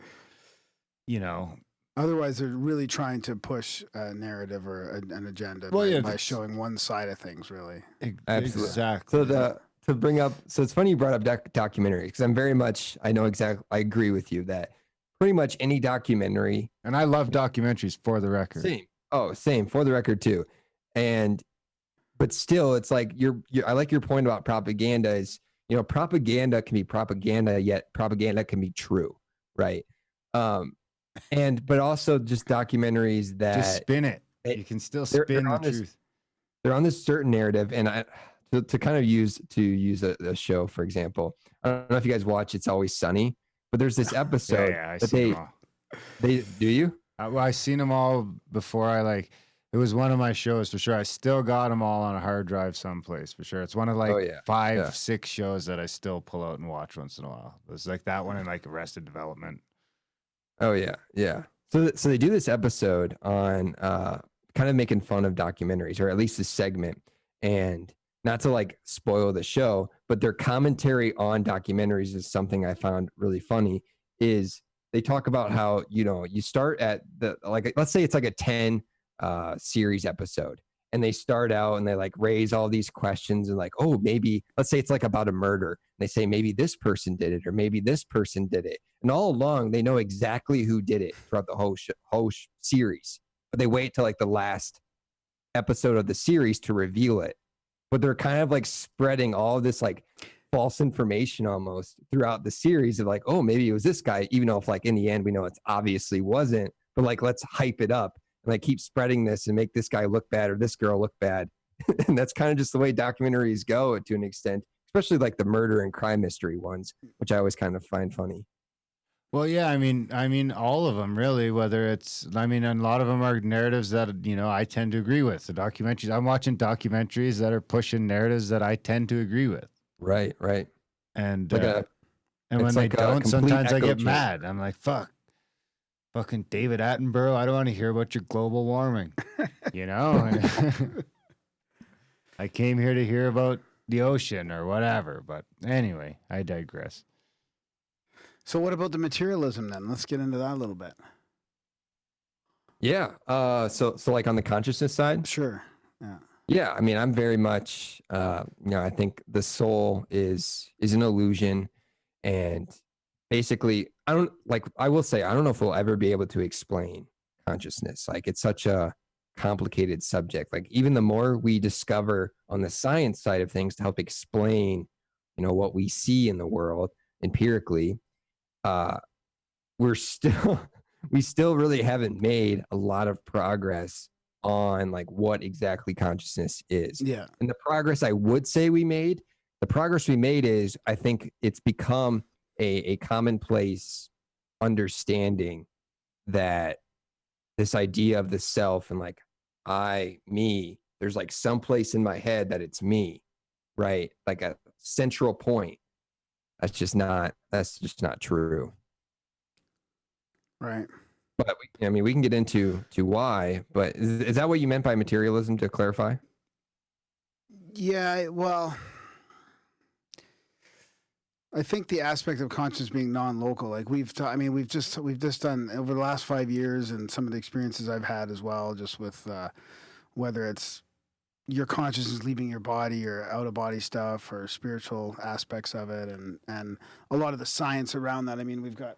you know. Otherwise, they're really trying to push a narrative or an agenda by showing one side of things, really. Absolutely. Exactly. So to bring up, so it's funny you brought up documentaries, because I'm very much, I agree with you that pretty much any documentary. And I love documentaries, for the record. Same. Oh, same, for the record too. But still, it's like I like your point about propaganda is, you know, propaganda can be propaganda, yet propaganda can be true, right? But also just documentaries that just spin it. You can still spin the truth. They're on this certain narrative, and to kind of use a show, for example. I don't know if you guys watch It's Always Sunny, but there's this episode I that see them all. they do you? Well, I seen them all before. It was one of my shows for sure. I still got them all on a hard drive someplace for sure. It's one of like 6 shows that I still pull out and watch once in a while. It's like that one and like Arrested Development. Oh yeah, yeah. So they do this episode on kind of making fun of documentaries, or at least this segment, and not to like spoil the show, but their commentary on documentaries is something I found really funny. Is they talk about how, you know, you start at the, like, let's say it's like a 10 series episode, and they start out and they like raise all these questions and like, oh, maybe, let's say it's like about a murder. And they say maybe this person did it, or maybe this person did it. And all along they know exactly who did it throughout the whole series, but they wait till like the last episode of the series to reveal it. But they're kind of like spreading all of this like false information almost throughout the series of like, oh, maybe it was this guy, even though if like in the end we know it's obviously wasn't, but like, let's hype it up and like keep spreading this and make this guy look bad or this girl look bad. And that's kind of just the way documentaries go to an extent, especially like the murder and crime mystery ones, which I always kind of find funny. Well, yeah, I mean, all of them really, whether it's, a lot of them are narratives that, you know, I tend to agree with. The documentaries, I'm watching documentaries that are pushing narratives that I tend to agree with. Right. And, like and when they like don't, sometimes I get chamber. mad. I'm like, fucking David Attenborough, I don't want to hear about your global warming, you know? I came here to hear about the ocean or whatever, but anyway, I digress. So what about the materialism then? Let's get into that a little bit. Yeah. So like on the consciousness side? Sure. Yeah. Yeah. I mean, I'm very much, you know, I think the soul is an illusion, and basically I will say, I don't know if we'll ever be able to explain consciousness. Like, it's such a complicated subject. Like, even the more we discover on the science side of things to help explain, you know, what we see in the world empirically, we still really haven't made a lot of progress on like what exactly consciousness is. Yeah. And the progress I would say we made is, I think it's become a commonplace understanding that this idea of the self and like me, there's like some place in my head that it's me, right? Like a central point. That's just not true. Right. But we can get into why. But is that what you meant by materialism? To clarify. Yeah. Well, I think the aspect of consciousness being non-local, like we've just done over the last 5 years, and some of the experiences I've had as well, just with whether it's your consciousness leaving your body or out of body stuff or spiritual aspects of it, and a lot of the science around that. I mean, we've got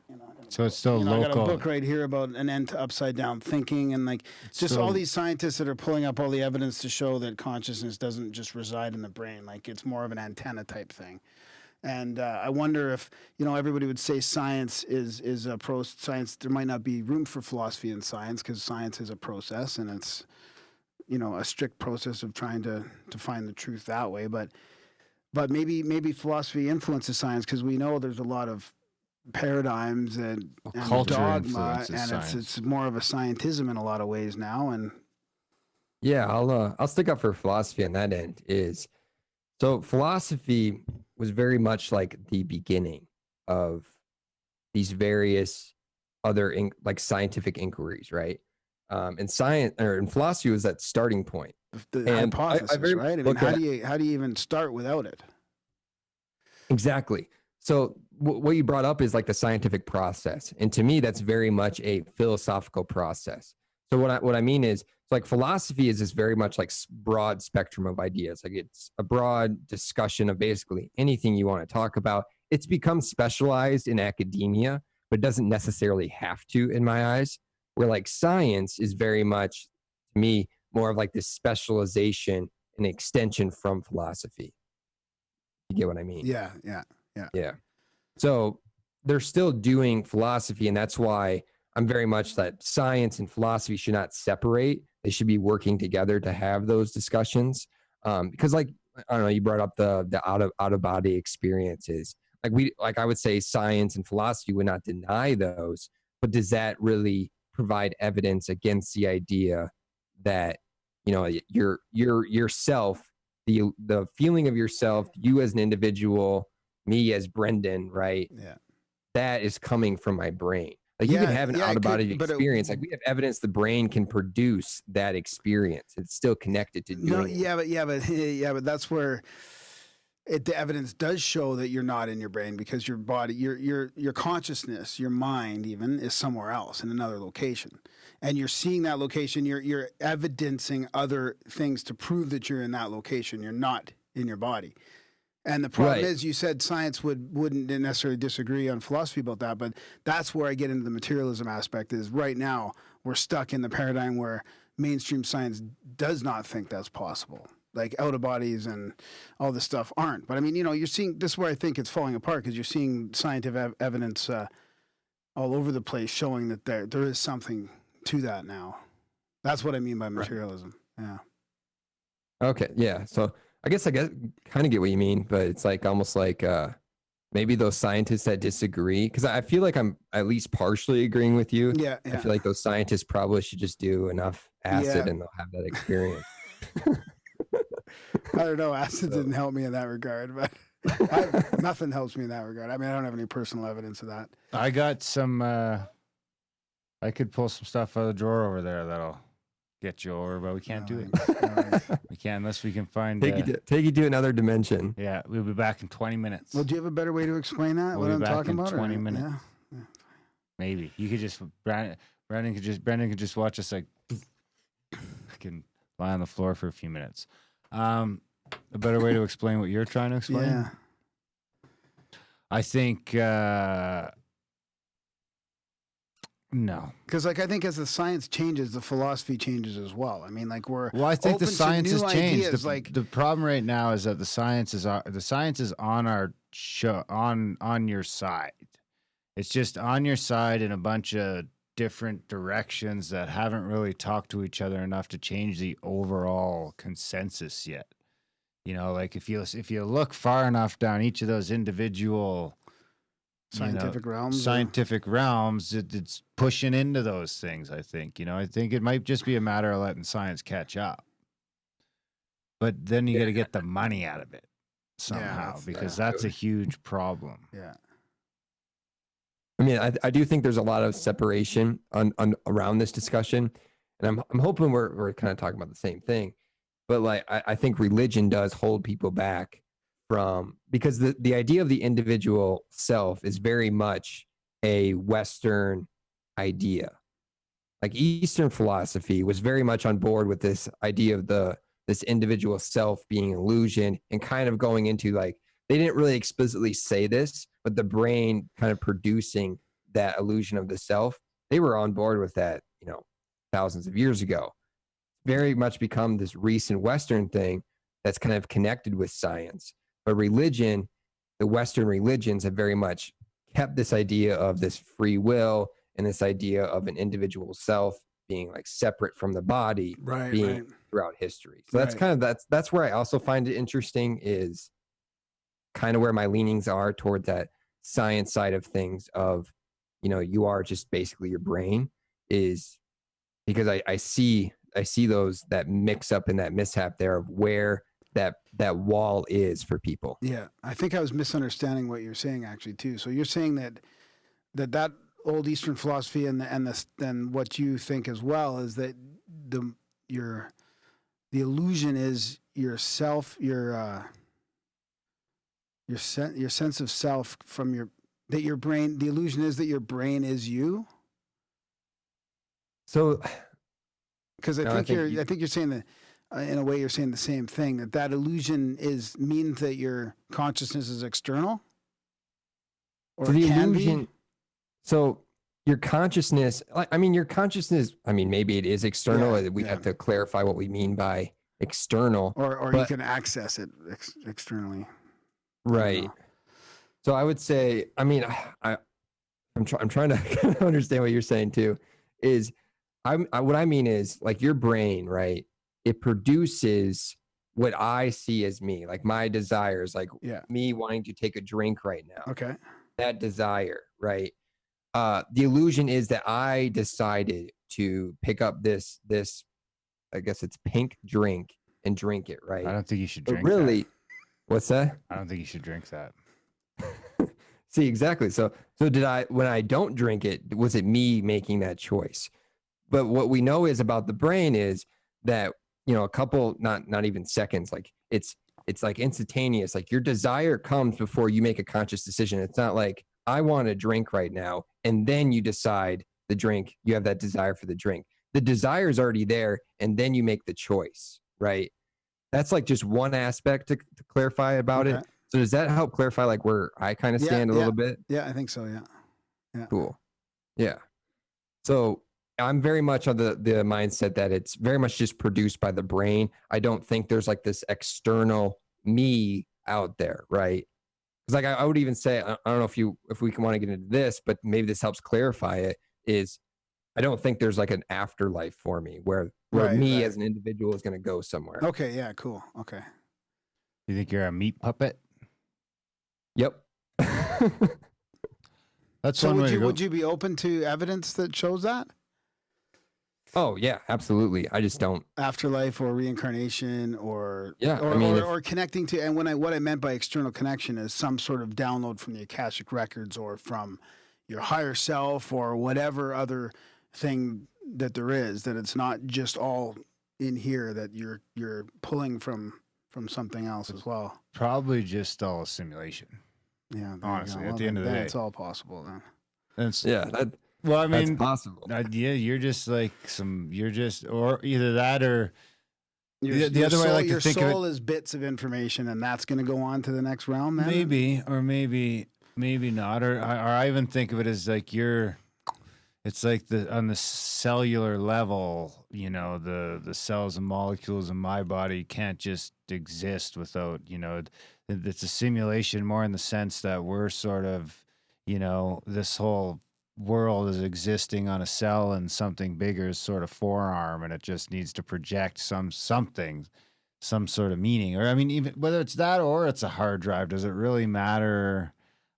So it's still I got a local. book right here about an end to upside down thinking, and like just all these scientists that are pulling up all the evidence to show that consciousness doesn't just reside in the brain, like it's more of an antenna type thing. And I wonder if everybody would say science is a science. There might not be room for philosophy in science because science is a process, and it's a strict process of trying to find the truth that way. But maybe philosophy influences science because we know there's a lot of paradigms and culture dogma, influences and science. it's more of a scientism in a lot of ways now. And Yeah, I'll stick up for philosophy on that end. So philosophy was very much like the beginning of these various other like scientific inquiries, right? And science or in philosophy was that starting point. the And hypothesis, right? I mean, look how at- do you even start without it? Exactly. So what you brought up is like the scientific process, and to me, that's very much a philosophical process. So what I mean is, like philosophy is this very much like broad spectrum of ideas. Like it's a broad discussion of basically anything you want to talk about. It's become specialized in academia, but doesn't necessarily have to, in my eyes. Where like science is very much, to me, more of like this specialization and extension from philosophy. You get what I mean? Yeah. Yeah. So they're still doing philosophy, and that's why I'm very much that science and philosophy should not separate. They should be working together to have those discussions. Because like, I don't know, you brought up the out of body experiences. Like I would say science and philosophy would not deny those, but does that really provide evidence against the idea that, your yourself, the feeling of yourself, you as an individual, me as Brenden, right? Yeah. That is coming from my brain. Like you can have an out of body experience. Like we have evidence the brain can produce that experience. It's still connected to doing it. But that's where the evidence does show that you're not in your brain because your body, your consciousness, your mind even is somewhere else in another location, and you're seeing that location. You're evidencing other things to prove that you're in that location. You're not in your body. And the problem is, you said science wouldn't necessarily disagree on philosophy about that, but that's where I get into the materialism aspect. Is right now we're stuck in the paradigm where mainstream science does not think that's possible. Like out of bodies and all this stuff aren't. But I mean, you're seeing this is where I think it's falling apart because you're seeing scientific evidence all over the place showing that there is something to that now. That's what I mean by materialism. Yeah. Okay. Yeah. So I guess kind of get what you mean, but it's like almost like maybe those scientists that disagree, because I feel like I'm at least partially agreeing with you. Yeah. I feel like those scientists probably should just do enough acid and they'll have that experience. I don't know. Acid didn't help me in that regard, but nothing helps me in that regard. I mean, I don't have any personal evidence of that. I got some. I could pull some stuff out of the drawer over there that'll get you over, but we can't do it. We can't unless we can find. Take you to another dimension. Yeah, we'll be back in 20 minutes. Well, do you have a better way to explain that? We'll what be I'm back talking in about? 20 minutes. Yeah. Maybe you could just Brenden could just watch us like fucking lie on the floor for a few minutes. A better way to explain what you're trying to explain? Yeah. I think no. Because I think as the science changes, the philosophy changes as well. I mean, like well, I think the science has changed. Ideas, the problem right now is that the science is on our show on your side. It's just on your side in a bunch of different directions that haven't really talked to each other enough to change the overall consensus yet. Like if you look far enough down each of those individual scientific realms, it's pushing into those things. I think it might just be a matter of letting science catch up. But then you got to get the money out of it. somehow, that's- because yeah. that's a huge problem. Yeah. I mean, I do think there's a lot of separation on around this discussion, and I'm hoping we're kind of talking about the same thing. But like, I think religion does hold people back from, because the idea of the individual self is very much a Western idea. Like Eastern philosophy was very much on board with this idea of this individual self being an illusion, and kind of going into, like, they didn't really explicitly say this, but the brain kind of producing that illusion of the self. They were on board with that, thousands of years ago. Very much become this recent Western thing that's kind of connected with science. But religion, the Western religions have very much kept this idea of this free will and this idea of an individual self being like separate from the body, Right. being Right. throughout history. So that's Right. kind of that's where I also find it interesting, is kind of where my leanings are toward that science side of things of, you are just basically your brain, is because I see those that mix up in that mishap there of where that wall is for people. Yeah. I think I was misunderstanding what you're saying actually too. So you're saying that old Eastern philosophy and what you think as well is that the illusion is yourself, your sense of self from your brain. The illusion is that your brain is you. So, Because I No, I think think I think you're saying that in a way you're saying the same thing, that illusion means that your consciousness is external, or so the it can illusion. be. So your consciousness. Your consciousness. Maybe it is external. Yeah, We yeah. have to clarify what we mean by external. Or you But- can access it externally. Right. know. So I would say, I'm trying to kind of understand what you're saying too. Is what I mean is, like, your brain, right? It produces what I see as me, like my desires, like Yeah. me wanting to take a drink right now. Okay. That desire, right? The illusion is that I decided to pick up this, I guess it's pink drink, and drink it, right? I don't think you should But drink really, that. what's that? I don't think you should drink that. See, exactly. So when I don't drink it, was it me making that choice? But what we know is about the brain is that, a couple, not even seconds, like it's like instantaneous. Like your desire comes before you make a conscious decision. It's not like I want a drink right now, and then you decide the drink, you have that desire for the drink. The desire is already there, and then you make the choice, right? That's like just one aspect to clarify about Okay. it. So does that help clarify like where I kind of Yeah, stand a yeah. little bit? Yeah, I think so. Yeah. Cool. Yeah. So I'm very much on the mindset that it's very much just produced by the brain. I don't think there's like this external me out there, right? Because like I would even say, I don't know if we can want to get into this, but maybe this helps clarify it, is I don't think there's like an afterlife for me where Right, me right. as an individual is going to go somewhere. Okay. Yeah. Cool. Okay. You think you're a meat puppet? Yep. That's So one way to go. would you be open to evidence that shows that Oh yeah, absolutely. I just don't. afterlife or reincarnation or Yeah, or, I mean, or connecting to, and what I meant by external connection is some sort of download from the Akashic records or from your higher self or whatever other thing that there is, that it's not just all in here, that you're pulling from something else as well. Probably just all a simulation. Yeah, there you Honestly, go. at the end of the then day. it's all possible then. That's, Yeah, well, I that's mean, possible. yeah, you're just like or either that or Your, the your other way I soul, like to your think of it- soul is bits of information, and that's going to go on to the next realm. Then maybe not, or I even think of it as like it's like on the cellular level, the cells and molecules in my body can't just exist without, it's a simulation more in the sense that we're sort of, this whole world is existing on a cell and something bigger is sort of forearm, and it just needs to project some sort of meaning. Or I mean, even whether it's that or it's a hard drive, does it really matter?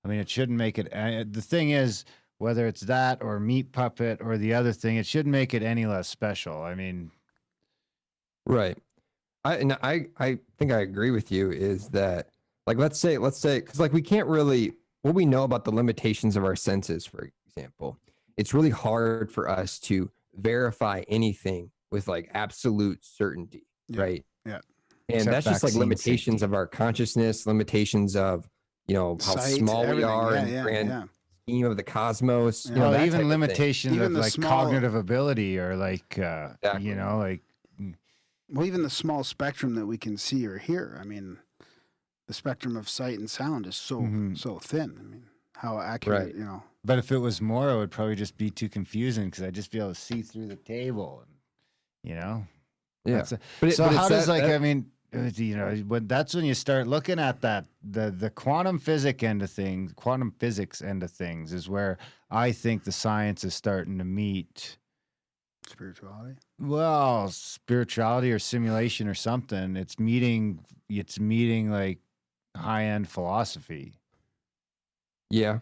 I mean, it shouldn't make it. The thing is, whether it's that or meat puppet or the other thing, it shouldn't make it any less special. I mean, Right. I think I agree with you, is that Like let's say, because like we can't really, what we know about the limitations of our senses, for example, it's really hard for us to verify anything with like absolute certainty, Yeah. right? Yeah. And Except that's just like vaccine limitations safety. of our consciousness, limitations of, how Sight, small we everything. are Yeah, in the yeah, grand yeah. scheme of the cosmos, Yeah. that Well, type even of thing. limitations Even of the like small- cognitive ability or like, Exactly. like Well, even the small spectrum that we can see or hear. I mean, the spectrum of sight and sound is so Mhm. so thin. I mean, how accurate, Right. But if it was more, it would probably just be too confusing because I'd just be able to see through the table, and Yeah. That's But so. but How it's does that, I mean, when that's when you start looking at that the quantum physics end of things is where I think the science is starting to meet. Spirituality. Well, spirituality or simulation or something. It's meeting like high end philosophy. yeah,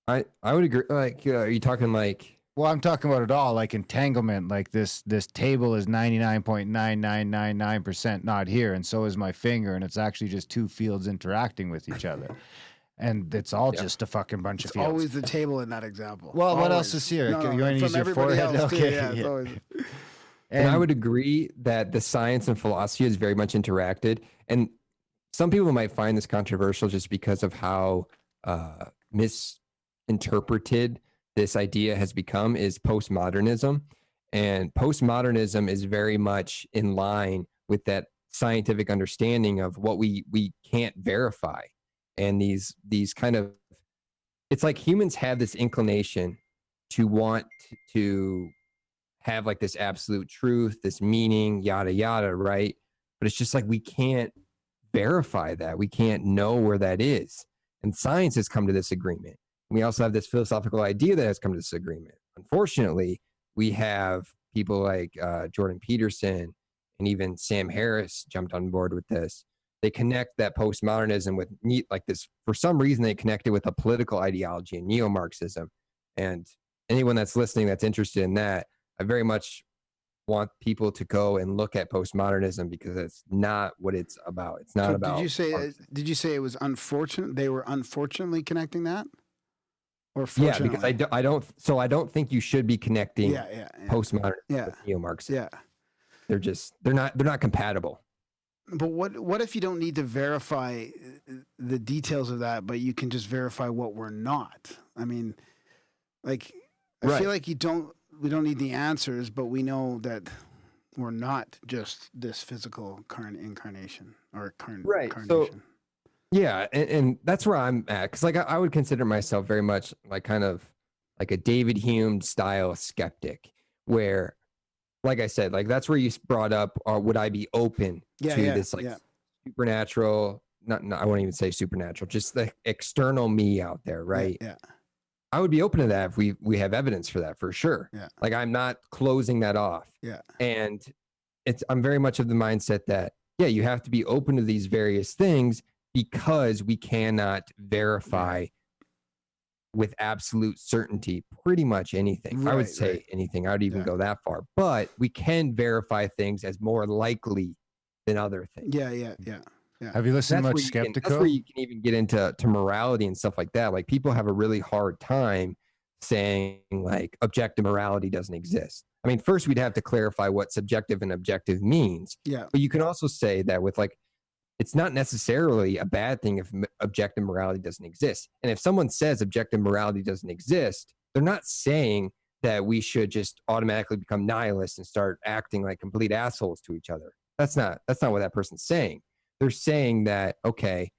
I would agree. Like, are you talking like, Well, I'm talking about it all, like entanglement. Like this table is 99.9999% not here, and so is my finger, and it's actually just two fields interacting with each other, and it's all Yeah. just a fucking bunch It's of fields. always the table in that example. Well, what else Always. is here? No, You no, wanna from use your everybody forehead? else too. Okay, Yeah, it's yeah. always. and I would agree that the science and philosophy is very much interacted. And some people might find this controversial just because of how misinterpreted this idea has become is postmodernism. And postmodernism is very much in line with that scientific understanding of what we can't verify. And these kind of, it's like humans have this inclination to want to have like this absolute truth, this meaning, yada, yada, right? But it's just like we can't verify that. We can't know where that is. And science has come to this agreement. We also have this philosophical idea that has come to this agreement. Unfortunately, we have people like Jordan Peterson and even Sam Harris jumped on board with this. They connect that postmodernism with like this, for some reason, they connect it with a political ideology and neo-Marxism. And anyone that's listening that's interested in that, I very much want people to go and look at postmodernism because it's not what it's about. It's not So about. Did you say it was unfortunate? They were unfortunately connecting that, or Yeah, fortunately? because I don't think you should be connecting Yeah. postmodernism Yeah. with neo-Marxism. Yeah. They're not compatible. But what if you don't need to verify the details of that, but you can just verify what we're not? I mean, like, I Right. feel like we don't need the answers, but we know that we're not just this physical incarnation or Right. carnation. Yeah, and that's where I'm at because like I would consider myself very much like kind of like a David Hume style skeptic, where, like I said, like that's where you brought up, or would I be open to this like supernatural? Not I won't even say supernatural, just the external me out there, right? Yeah. I would be open to that if we have evidence for that, for sure. Yeah. Like I'm not closing that off. Yeah. And I'm very much of the mindset that, yeah, you have to be open to these various things because we cannot verify with absolute certainty pretty much anything. I would say anything. I would even go that far. But we can verify things as more likely than other things. Yeah. Have you listened to much That's Skeptical? where you can even get into morality and stuff like that. Like people have a really hard time saying like objective morality doesn't exist. I mean, first we'd have to clarify what subjective and objective means. Yeah. But you can also say that with like, it's not necessarily a bad thing if objective morality doesn't exist. And if someone says objective morality doesn't exist, they're not saying that we should just automatically become nihilists and start acting like complete assholes to each other. That's not what that person's saying. They're saying that, okay,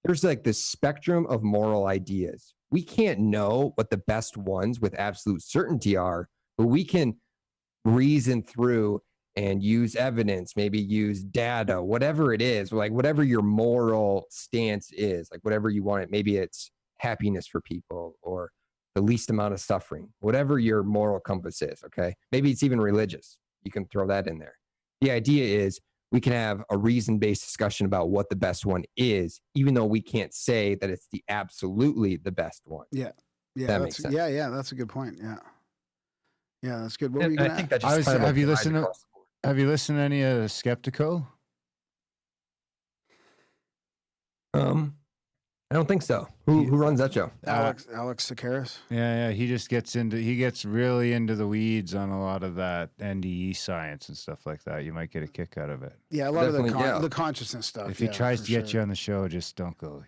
there's like this spectrum of moral ideas. We can't know what the best ones with absolute certainty are, but we can reason through and use evidence, maybe use data, whatever it is, like whatever your moral stance is, like whatever you want it. Maybe it's happiness for people or the least amount of suffering, whatever your moral compass is. Okay. Maybe it's even religious. You can throw that in there. The idea is we can have a reason-based discussion about what the best one is, even though we can't say that it's the absolutely the best one. Yeah. That makes sense. Yeah. That's a good point. Yeah. Yeah, that's good. What were And you I gonna think that ask? just kind of have you applies listened to across the board. Have you listened to any of Skeptical? I don't think so. Who runs that show? Alex Sakaris. Yeah, he just gets really into the weeds on a lot of that NDE science and stuff like that. You might get a kick out of it. Yeah, a lot of Definitely, the consciousness stuff. If he tries to get you on the show, just don't go.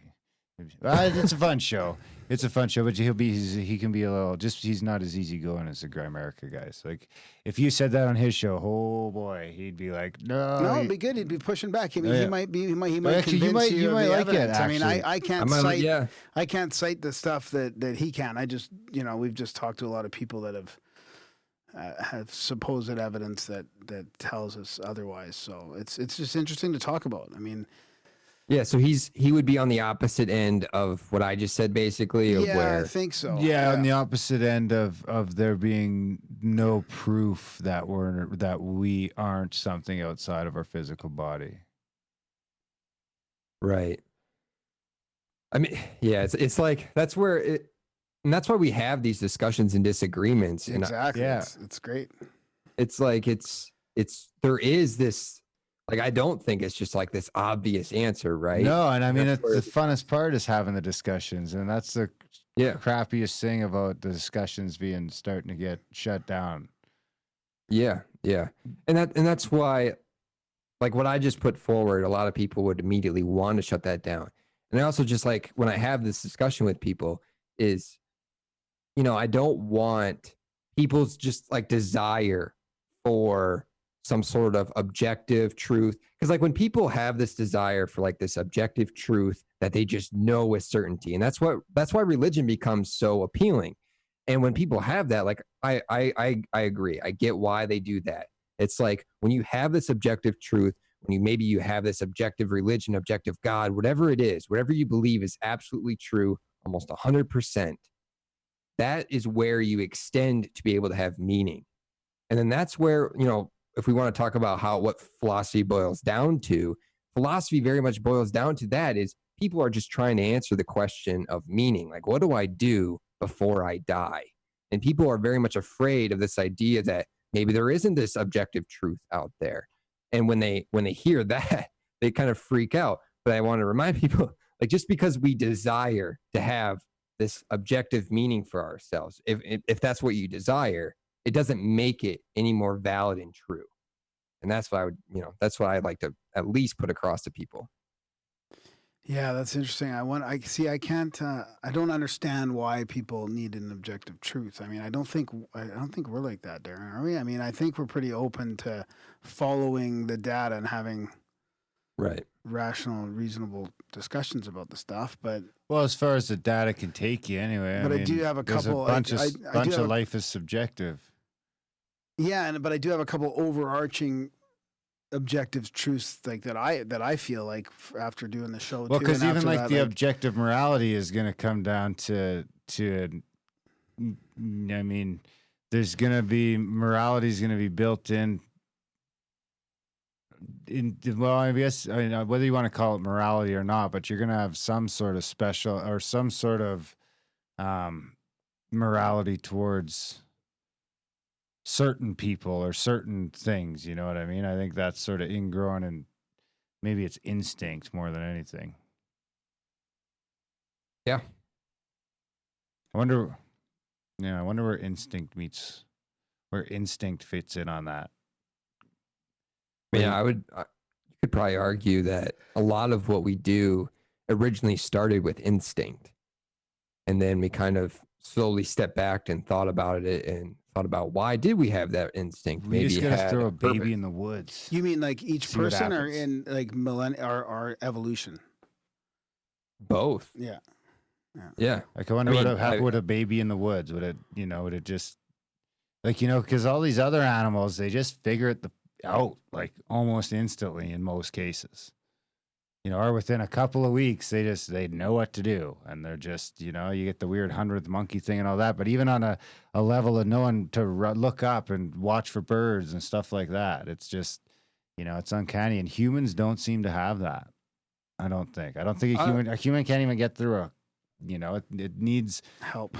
It's a fun show. It's a fun show, but he can be a little he's not as easygoing as the Grimerica guys. Like if you said that on his show, oh boy, he'd be like, no, it'd be good. He'd be pushing back. I mean, Yeah. he might Actually, convince you might of the like it, evidence. I mean, actually. I can't might cite yeah. I can't cite the stuff that he can. I just we've just talked to a lot of people that have supposed evidence that tells us otherwise. So it's just interesting to talk about. I mean. Yeah, so he would be on the opposite end of what I just said, basically. Of I think so. Yeah, on the opposite end of there being no proof that we aren't something outside of our physical body. Right. I mean, yeah, it's like that's where and that's why we have these discussions and disagreements. Exactly. Yeah. It's great. It's like there is this. Like, I don't think it's just like this obvious answer, right? No, and I mean, That's the where- funnest part is having the discussions, and that's the Yeah. crappiest thing about the discussions starting to get shut down. Yeah, and that's why, like what I just put forward, a lot of people would immediately want to shut that down. And I also just like when I have this discussion with people is, I don't want people's just like desire for some sort of objective truth. Because like when people have this desire for like this objective truth that they just know with certainty, and that's why religion becomes so appealing. And when people have that, like I agree. I get why they do that. It's like when you have this objective truth, when you have this objective religion, objective God, whatever it is, whatever you believe is absolutely true, almost 100%. That is where you extend to be able to have meaning. And then that's where, if we want to talk about what philosophy boils down to, philosophy very much boils down to that is people are just trying to answer the question of meaning. Like, what do I do before I die? And people are very much afraid of this idea that maybe there isn't this objective truth out there. And when they hear that, they kind of freak out. But I want to remind people, like, just because we desire to have this objective meaning for ourselves, if that's what you desire, it doesn't make it any more valid and true. And that's why that's what I'd like to at least put across to people. Yeah, that's interesting. I can't. I don't understand why people need an objective truth. I mean, I don't think we're like that, Darren. Are we? I mean, I think we're pretty open to following the data and having rational, reasonable discussions about the stuff. But well, as far as the data can take you, anyway. But I do have a couple. Bunch of life is subjective. Yeah, but I do have a couple overarching objective truths like that I feel like after doing the show. Well, because even like the objective morality is going to come down to I mean, there's going to be morality is going to be built in. Well, I guess whether you want to call it morality or not, but you're going to have some sort of special or some sort of morality towards certain people or certain things, you know what I mean? I think that's sort of ingrown, and maybe it's instinct more than anything. Yeah. I wonder where instinct fits in on that. Yeah, you could probably argue that a lot of what we do originally started with instinct. And then we kind of slowly stepped back and thought about it and thought about why did we have that instinct? We just gotta throw a baby in the woods. You mean like each person or in like our evolution? Both. Yeah. Like I wonder what would happen with a baby in the woods. Would it just like, because all these other animals, they just figure it out like almost instantly in most cases. Or within a couple of weeks, they know what to do. And they're just, you get the weird 100th monkey thing and all that. But even on a level of knowing to look up and watch for birds and stuff like that, it's just, it's uncanny. And humans don't seem to have that. I don't think a human can't even get through it needs help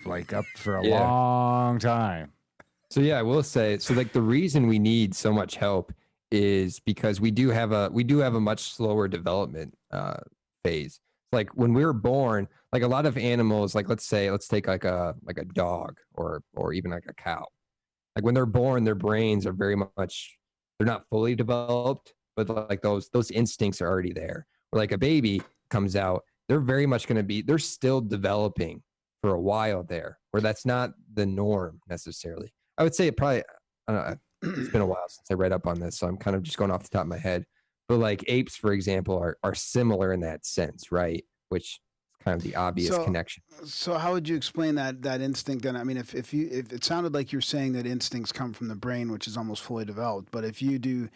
like up for a long time. So yeah, I will say, so like the reason we need so much help is because we do have a much slower development phase. Like when we were born, like a lot of animals, like let's take like a dog or even like a cow. Like when they're born, their brains are very much, they're not fully developed, but like those instincts are already there. Or like a baby comes out, they're very much going to be, they're still developing for a while there, where that's not the norm necessarily. I would say it probably, I don't know, it's been a while since I read up on this, so I'm kind of just going off the top of my head. But like apes, for example, are similar in that sense, right? Which is kind of the obvious connection. So how would you explain that instinct then? I mean, if it sounded like you're saying that instincts come from the brain, which is almost fully developed, but if you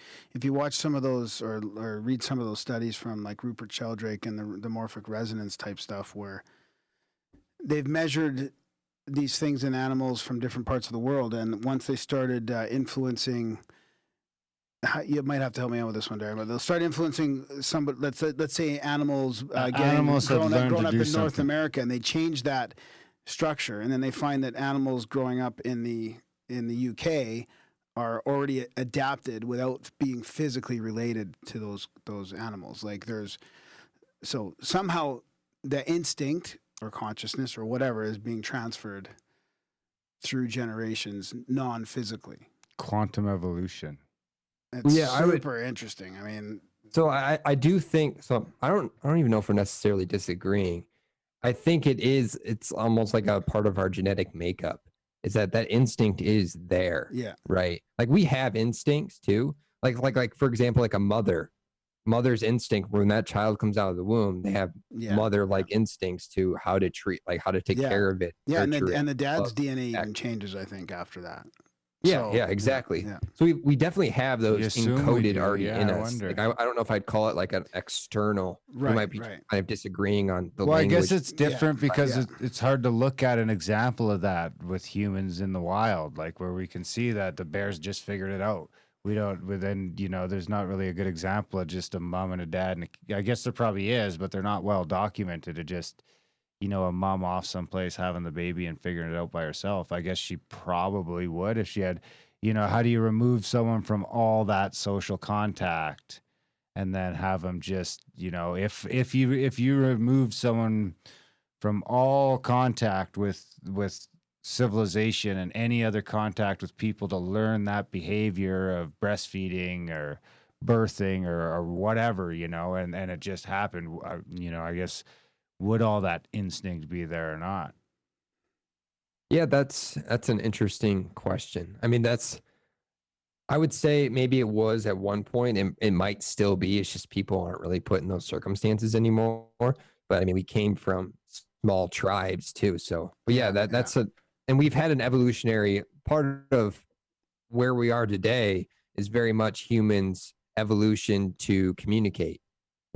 watch some of those or read some of those studies from like Rupert Sheldrake and the morphic resonance type stuff, where they've measured these things in animals from different parts of the world, and once they started influencing, you might have to help me out with this one, Darren, but they'll start influencing somebody. Let's say animals Animals have grown learned up to do in North something. America, and they change that structure, and then they find that animals growing up in the UK are already adapted without being physically related to those animals. Like so somehow the instinct or consciousness or whatever is being transferred through generations non-physically. Quantum evolution. It's Yeah, super interesting. I mean, So I do think so. I don't even know if we're necessarily disagreeing. I think it's almost like a part of our genetic makeup, is that instinct is there. yeah, Right. Like we have instincts too. Like for example, like a mother's instinct when that child comes out of the womb, they have yeah, mother-like instincts to how to treat, like how to take Yeah. care of it. yeah, and nurture it, the dad's love, DNA even protect. changes, I think, after that. Yeah, So, yeah, exactly. Yeah, So we definitely have You those assume we encoded do. already Yeah, in I us. wonder. Like I don't know if I'd call it like an external. We Right, might be right. kind of disagreeing on the Well, I language. guess it's different because yeah. it's hard to look at an example of that with humans in the wild, like where we can see that the bears just figured it out. We don't, then, there's not really a good example of just a mom and a dad. And I guess there probably is, but they're not well documented to just, a mom off someplace having the baby and figuring it out by herself. I guess she probably would if she had, how do you remove someone from all that social contact and then have them just, if you remove someone from all contact with civilization and any other contact with people to learn that behavior of breastfeeding or birthing or whatever, and it just happened, I guess, would all that instinct be there or not? Yeah, that's an interesting question. I mean, I would say maybe it was at one point, and it might still be. It's just people aren't really put in those circumstances anymore. But I mean, we came from small tribes too. So, but yeah, that's and we've had an evolutionary part of where we are today is very much humans' evolution to communicate.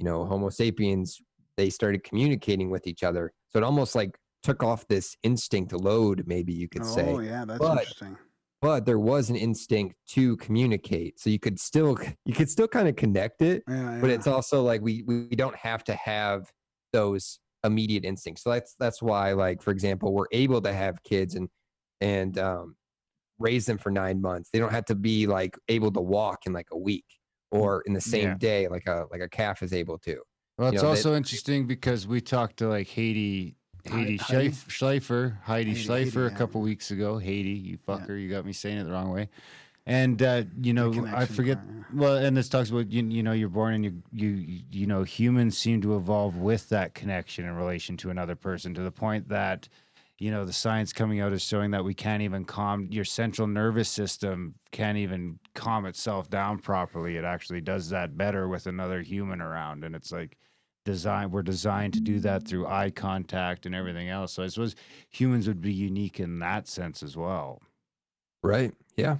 Homo sapiens, they started communicating with each other. So it almost like took off this instinct load, maybe you could say. Oh, yeah, that's But interesting. but there was an instinct to communicate, so you could still kind of connect it, Yeah, but yeah. it's also like we don't have to have those immediate instincts. So that's why, like, for example, we're able to have kids and raise them for 9 months. They don't have to be like able to walk in like a week or in the same Yeah. day like a calf is able to. Well, it's they- also interesting because we talked to like Heidi Schleifer Heidi, a couple weeks ago. Heidi, you fucker, you got me saying it the wrong way. And I connection forget. part, Well, and this talks about you're born and you humans seem to evolve with that connection in relation to another person to the point that the science coming out is showing that we can't even your central nervous system can't even calm itself down properly. It actually does that better with another human around, and it's like we're designed to do that through eye contact and everything else. So I suppose humans would be unique in that sense as well. Right. Yeah.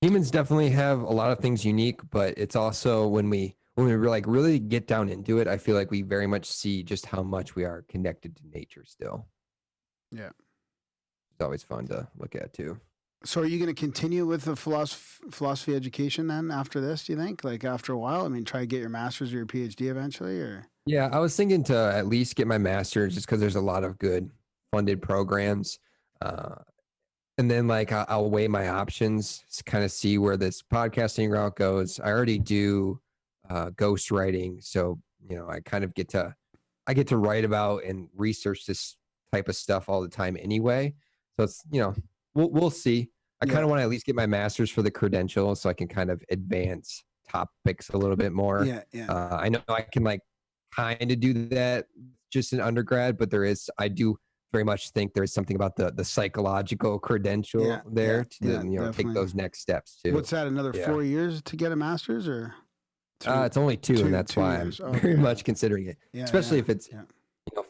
Humans definitely have a lot of things unique, but it's also when we like really get down into it, I feel like we very much see just how much we are connected to nature still. Yeah. It's always fun to look at too. So are you going to continue with the philosophy education then after this, do you think? Like after a while? I mean, try to get your master's or your PhD eventually, or? Yeah, I was thinking to at least get my master's just because there's a lot of good funded programs. And then like I'll weigh my options, kind of see where this podcasting route goes. I already do ghostwriting, so I kind of get to write about and research this type of stuff all the time anyway. So it's, we'll see. I kind of want to at least get my master's for the credential so I can kind of advance topics a little bit more. Yeah. I know I can like kind of do that just in undergrad, but I do very much think there's something about the psychological credential there to take those next steps too. What's that? Another 4 years to get a master's, or? It's only two, and that's why I'm very much considering it, especially if it's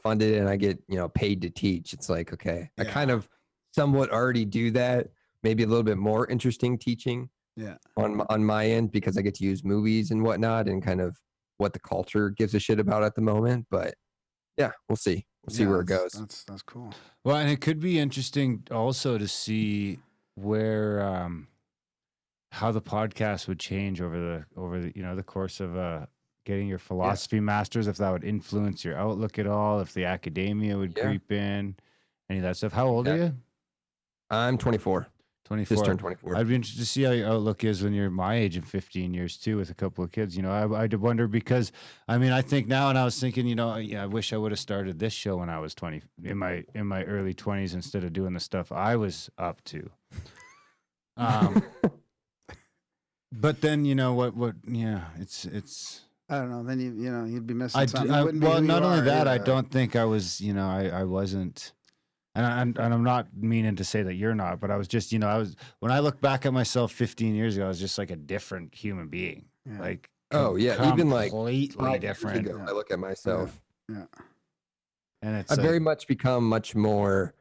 funded and I get paid to teach. It's like, okay, I kind of somewhat already do that. Maybe a little bit more interesting teaching on my end because I get to use movies and whatnot and kind of what the culture gives a shit about at the moment. But yeah, we'll see. We'll see where it goes. That's cool. Well, and it could be interesting also to see where how the podcast would change over the course of getting your philosophy masters, if that would influence your outlook at all, if the academia would creep in, any of that stuff. How old are you? I'm 24. 24. Just turned 24. I'd be interested to see how your outlook is when you're my age in 15 years too, with a couple of kids. I'd wonder because, I think now, and I was thinking, I wish I would have started this show when I was 20, in my early 20s, instead of doing the stuff I was up to. But then it's. I don't know. Then you'd be missing something. Not only that, I don't think I was. I wasn't. And I'm not meaning to say that you're not, but I was just, when I look back at myself 15 years ago, I was just like a different human being. Yeah. Like, even like completely different. Ago, I look at myself. Yeah. And it's I've very much become much more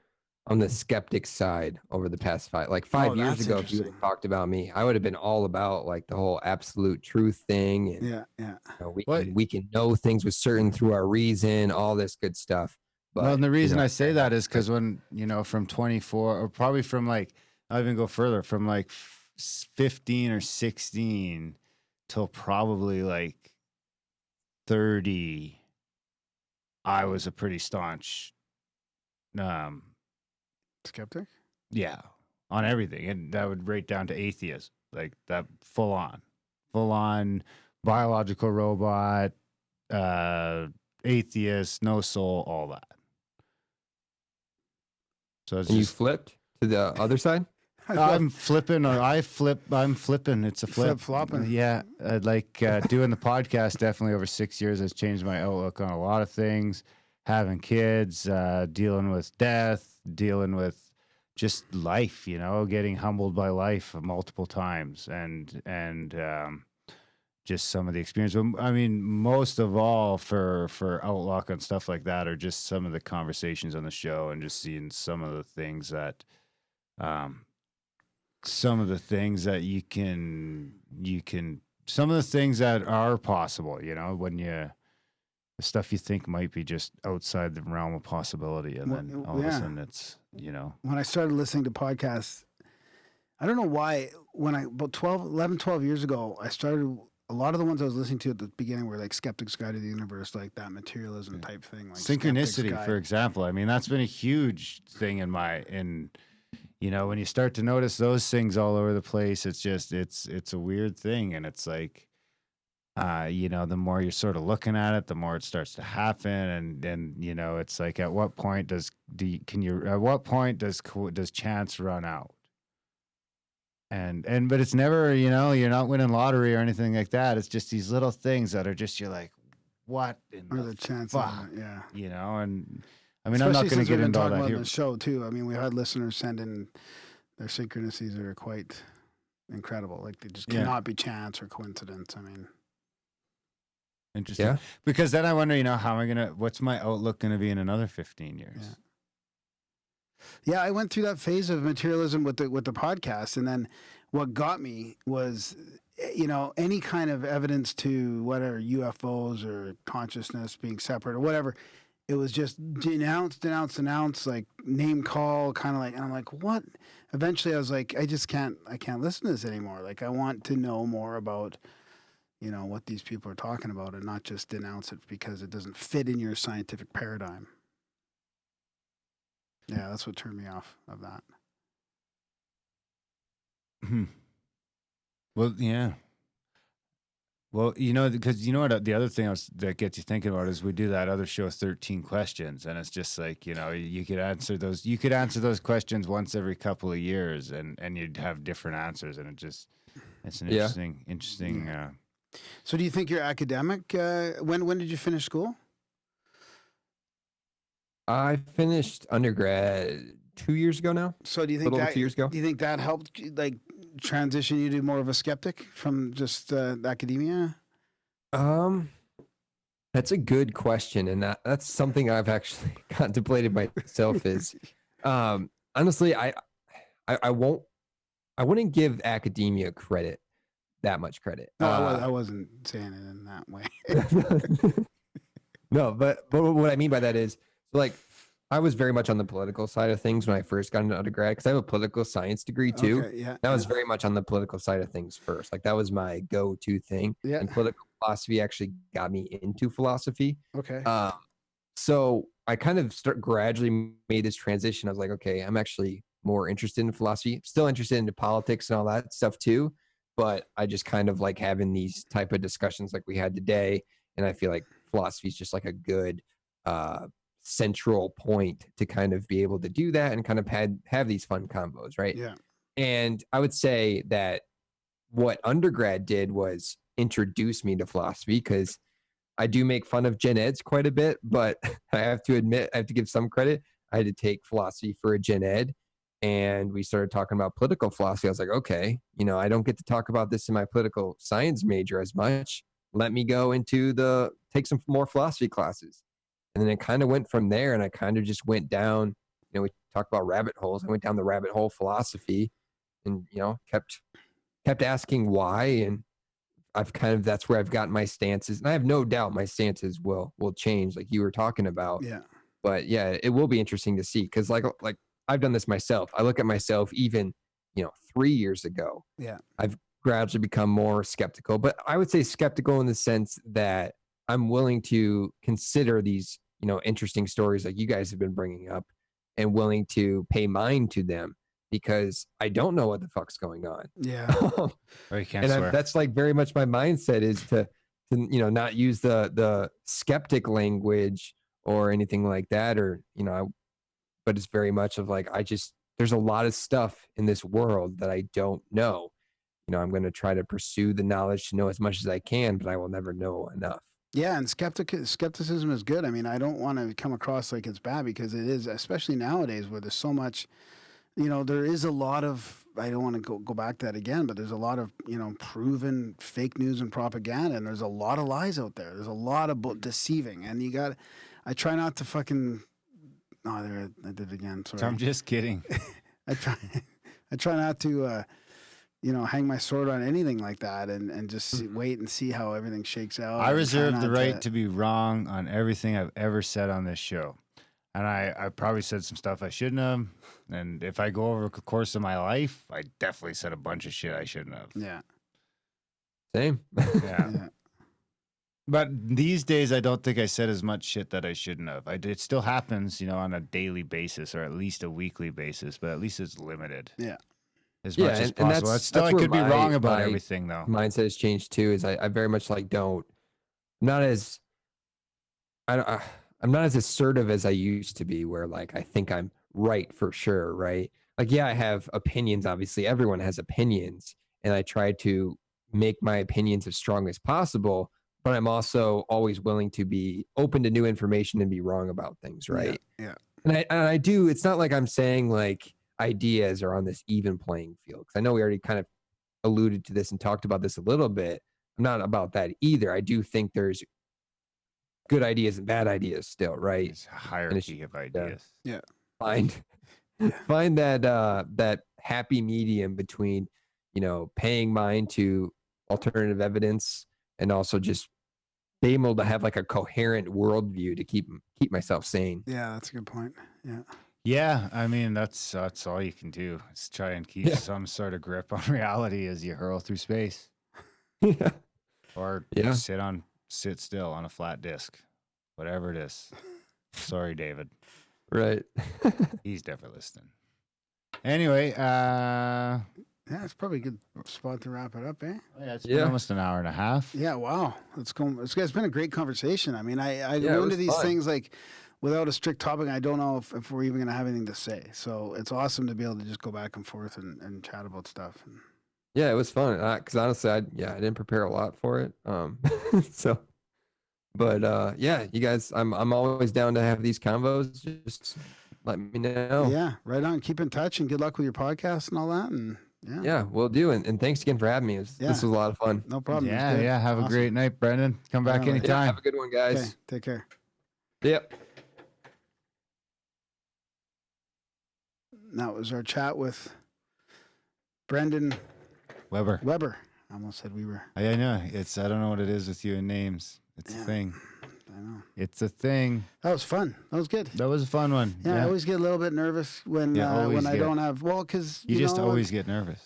on the skeptic side over the past 5 years ago. If you would have talked about me, I would have been all about like the whole absolute truth thing. And we can know things with certain through our reason, all this good stuff. But, and the reason I say that is because when, from 24, or probably from like, I'll even go further, from like 15 or 16 till probably like 30, I was a pretty staunch skeptic. Yeah, on everything. And that would rate down to atheist, like that full on biological robot, atheist, no soul, all that. So it's you flipped to the other side? I'm flipping. I'm flipping. It's a flip. Flip-flopping. Yeah. Doing the podcast definitely over 6 years has changed my outlook on a lot of things. Having kids, dealing with death, dealing with just life, getting humbled by life multiple times and just some of the experience. Most of all for outlook and stuff like that are just some of the conversations on the show and just seeing some of the things that some of the things that are possible, when the stuff you think might be just outside the realm of possibility. And then all of a sudden it's, When I started listening to podcasts, I don't know why, about 12 years ago, I started, a lot of the ones I was listening to at the beginning were like Skeptic's Guide to the Universe, like that materialism type thing. Like synchronicity, for example. That's been a huge thing when you start to notice those things all over the place, it's just, it's a weird thing. And it's like, the more you're sort of looking at it, the more it starts to happen. And it's like, at what point does chance run out? But it's never, you're not winning lottery or anything like that. It's just these little things that are just, you're like, what in the chance fuck? of it, yeah. And Especially I'm not going to get into all that here. On the show too. We had listeners send in their synchronicities that are quite incredible. Like they just cannot be chance or coincidence. Interesting. Yeah. Because then I wonder, what's my outlook going to be in another 15 years? Yeah, I went through that phase of materialism with the podcast, and then what got me was, any kind of evidence to whatever UFOs or consciousness being separate or whatever. It was just denounce, like name call, kind of like, and I'm like, what? Eventually, I was like, I can't listen to this anymore. Like, I want to know more about, what these people are talking about, and not just denounce it because it doesn't fit in your scientific paradigm. Yeah, that's what turned me off of that. Well, yeah. Well, because you know what the other thing that gets you thinking about is we do that other show, 13 questions, and it's just like, you could answer those questions once every couple of years, and you'd have different answers, and it's an Yeah. interesting. So do you think you're academic? When did you finish school? I finished undergrad 2 years ago now. So do you A think little over that 2 years ago. do you think that helped like transition you to more of a skeptic from just academia? That's a good question, and that's something I've actually contemplated myself. Is honestly, I wouldn't give academia that much credit. No, I wasn't saying it in that way. No, but what I mean by that is, like, I was very much on the political side of things when I first got into undergrad because I have a political science degree too. Okay, yeah, That was very much on the political side of things first. Like that was my go-to thing. Yeah. And political philosophy actually got me into philosophy. okay. So I kind of gradually made this transition. I was like, okay, I'm actually more interested in philosophy, still interested in politics and all that stuff too. But I just kind of like having these type of discussions like we had today. And I feel like philosophy is just like a good central point to kind of be able to do that and kind of have these fun combos, right? Yeah. And I would say that what undergrad did was introduce me to philosophy because I do make fun of gen eds quite a bit, but I have to admit, I have to give some credit. I had to take philosophy for a gen ed, and we started talking about political philosophy. I was like, okay, I don't get to talk about this in my political science major as much. Let me go take some more philosophy classes. And then it kind of went from there, and I kind of just went down, we talked about rabbit holes. I went down the rabbit hole philosophy and, kept asking why. And that's where I've gotten my stances. And I have no doubt my stances will change like you were talking about. Yeah. But yeah, it will be interesting to see. Cause like I've done this myself. I look at myself even, 3 years ago. Yeah. I've gradually become more skeptical, but I would say skeptical in the sense that I'm willing to consider these, interesting stories like you guys have been bringing up and willing to pay mind to them because I don't know what the fuck's going on. Yeah. Or you can't swear. That's like very much my mindset is to not use the skeptic language or anything like that, or, but it's very much of like, there's a lot of stuff in this world that I don't know. I'm going to try to pursue the knowledge to know as much as I can, but I will never know enough. Yeah, and skepticism is good. I mean, I don't want to come across like it's bad because it is, especially nowadays where there's so much, there is a lot of, I don't want to go back to that again, but there's a lot of, proven fake news and propaganda, and there's a lot of lies out there. There's a lot of deceiving, and I try not to fucking, I did it again, sorry. I'm just kidding. I try not to, hang my sword on anything like that and just wait and see how everything shakes out. I reserve the right to be wrong on everything I've ever said on this show. And I probably said some stuff I shouldn't have. And if I go over the course of my life, I definitely said a bunch of shit I shouldn't have. Yeah. Same. Yeah. But these days, I don't think I said as much shit that I shouldn't have. It still happens, on a daily basis or at least a weekly basis, but at least it's limited. Yeah. As much as possible. I could be wrong about everything, though. Mindset has changed too. Is I very much like I'm not as assertive as I used to be. Where like I think I'm right for sure, right? Like I have opinions. Obviously, everyone has opinions, and I try to make my opinions as strong as possible. But I'm also always willing to be open to new information and be wrong about things, right? Yeah. And I do. It's not like I'm saying like ideas are on this even playing field. Because I know we already kind of alluded to this and talked about this a little bit. I'm not about that either. I do think there's good ideas and bad ideas still, right? It's a hierarchy of ideas. Yeah. Find that happy medium between, paying mind to alternative evidence and also just being able to have like a coherent worldview to keep myself sane. Yeah, that's a good point. Yeah. Yeah, I mean that's all you can do is try and keep some sort of grip on reality as you hurl through space. Yeah. Or sit still on a flat disc, whatever it is. Sorry, David. Right. He's never listening. Anyway, Yeah, it's probably a good spot to wrap it up, eh? Oh, yeah, it's been almost an hour and a half. Yeah, wow. It's been a great conversation. I mean, I Yeah, go it into was these fun. things like without a strict topic. I don't know if we're even going to have anything to say. So it's awesome to be able to just go back and forth and chat about stuff. Yeah, it was fun. Because honestly, I didn't prepare a lot for it. So, but yeah, you guys, I'm always down to have these convos. Just let me know. Yeah, right on. Keep in touch and good luck with your podcast and all that. And yeah, Yeah, we'll do. And thanks again for having me. This was a lot of fun. no problem. It's Yeah, good. yeah. Have a Awesome. great night, Brenden. Come back All right. anytime. Yeah, have a good one, guys. Okay, take care. Yep. That was our chat with Brenden Weber. I almost said we were. I know. I don't know what it is with you and names. It's a thing. I know. It's a thing. That was fun. That was good. That was a fun one. Yeah, I always get a little bit nervous when I don't have. Well, because You just always get nervous.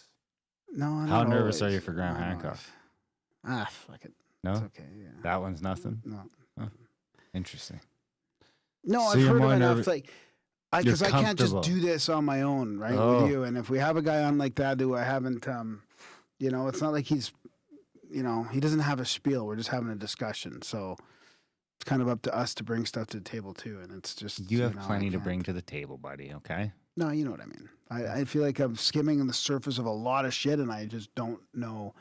No, I'm How not nervous are always. you for Graham Not Hancock? always. Fuck it. No? It's okay. Yeah. That one's nothing? No. Oh, interesting. No, So I've you're heard more of enough. nervous- Like, You're because I can't just comfortable. do this on my own, right? Oh. With you, and if we have a guy on like that who I haven't, it's not like he's, he doesn't have a spiel. We're just having a discussion. So it's kind of up to us to bring stuff to the table too. And it's just You have I plenty to can't. bring to the table, buddy, okay? No, you know what I mean. I feel like I'm skimming on the surface of a lot of shit, and I just don't know,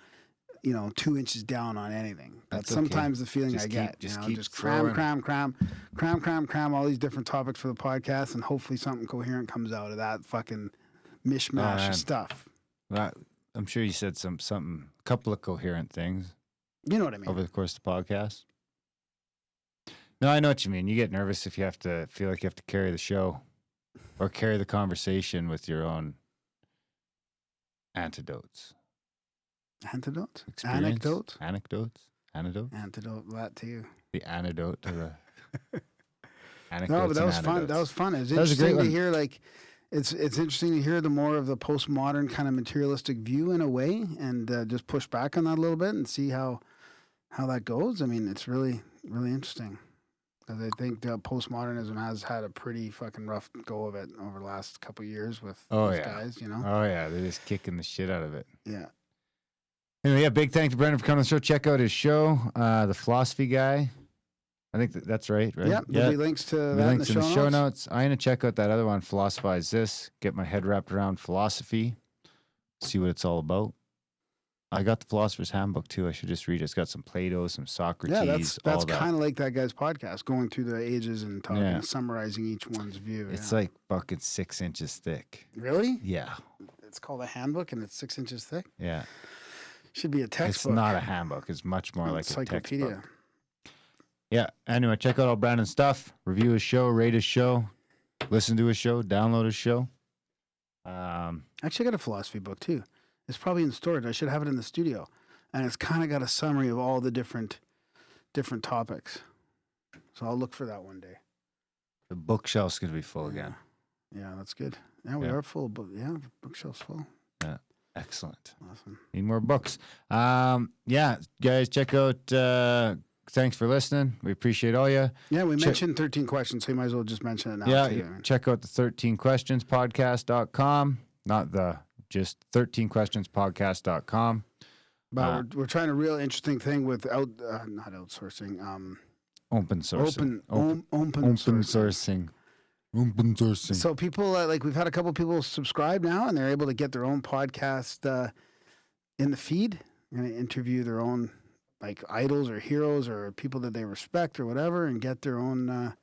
2 inches down on anything. That's That's okay. sometimes the feeling Just I keep- get. just Just keep cram, throwing. cram, all these different topics for the podcast, and hopefully something coherent comes out of that fucking mishmash man. of stuff. Well, I'm sure you said a couple of coherent things You know what I mean? over the course of the podcast. No, I know what you mean. You get nervous if you have to feel like you have to carry the show or carry the conversation with your own antidotes. Antidote? Experience? Anecdote? Anecdote? Antidote, that too. The antidote to the anecdotes. No, but that and was fun. That antidotes. was fun. It was That was a great interesting to one. hear, like, it's interesting to hear the more of the postmodern kind of materialistic view in a way, and just push back on that a little bit and see how that goes. I mean, it's really, really interesting. Because I think postmodernism has had a pretty fucking rough go of it over the last couple of years with these guys, Oh, yeah. They're just kicking the shit out of it. Yeah. Anyway, yeah, big thanks to Brenden for coming on the show. Check out his show, The Philosophy Guy. I think that's right? Yep. There'll be links to that links in the show notes. notes. I'm going to check out that other one, Philosophize This, get my head wrapped around philosophy, see what it's all about. I got the Philosopher's Handbook too. I should just read it. It's got some Plato, some Socrates. Yeah, that's all that. kind of like that guy's podcast, going through the ages and talking, Yeah. summarizing each one's view. It's yeah. like fucking 6 inches thick. Really? Yeah. It's called a handbook and it's 6 inches thick. Yeah. Should be a textbook. It's not a handbook. It's much more like a encyclopedia. textbook. Yeah. Anyway, check out all Brandon's stuff. Review his show, rate his show, listen to his show, download his show. Actually, I got a philosophy book too. It's probably in storage. I should have it in the studio, and it's kind of got a summary of all the different topics. So I'll look for that one day. The bookshelf's going to be full again. Yeah, that's good. Yeah, we Yeah. are full. But yeah, bookshelf's full. Yeah. Excellent. Awesome. Need more books. Yeah, guys, check out. Thanks for listening. We appreciate all you. Yeah, we mentioned 13 questions, so you might as well just mention it now. Yeah, too. check out the 13questionspodcast.com. Not the, just 13questionspodcast.com. But we're trying a real interesting thing with not outsourcing. Open sourcing. Open sourcing. Open sourcing. So people like we've had a couple people subscribe now, and they're able to get their own podcast in the feed. We're going to interview their own like idols or heroes or people that they respect or whatever, and get their own.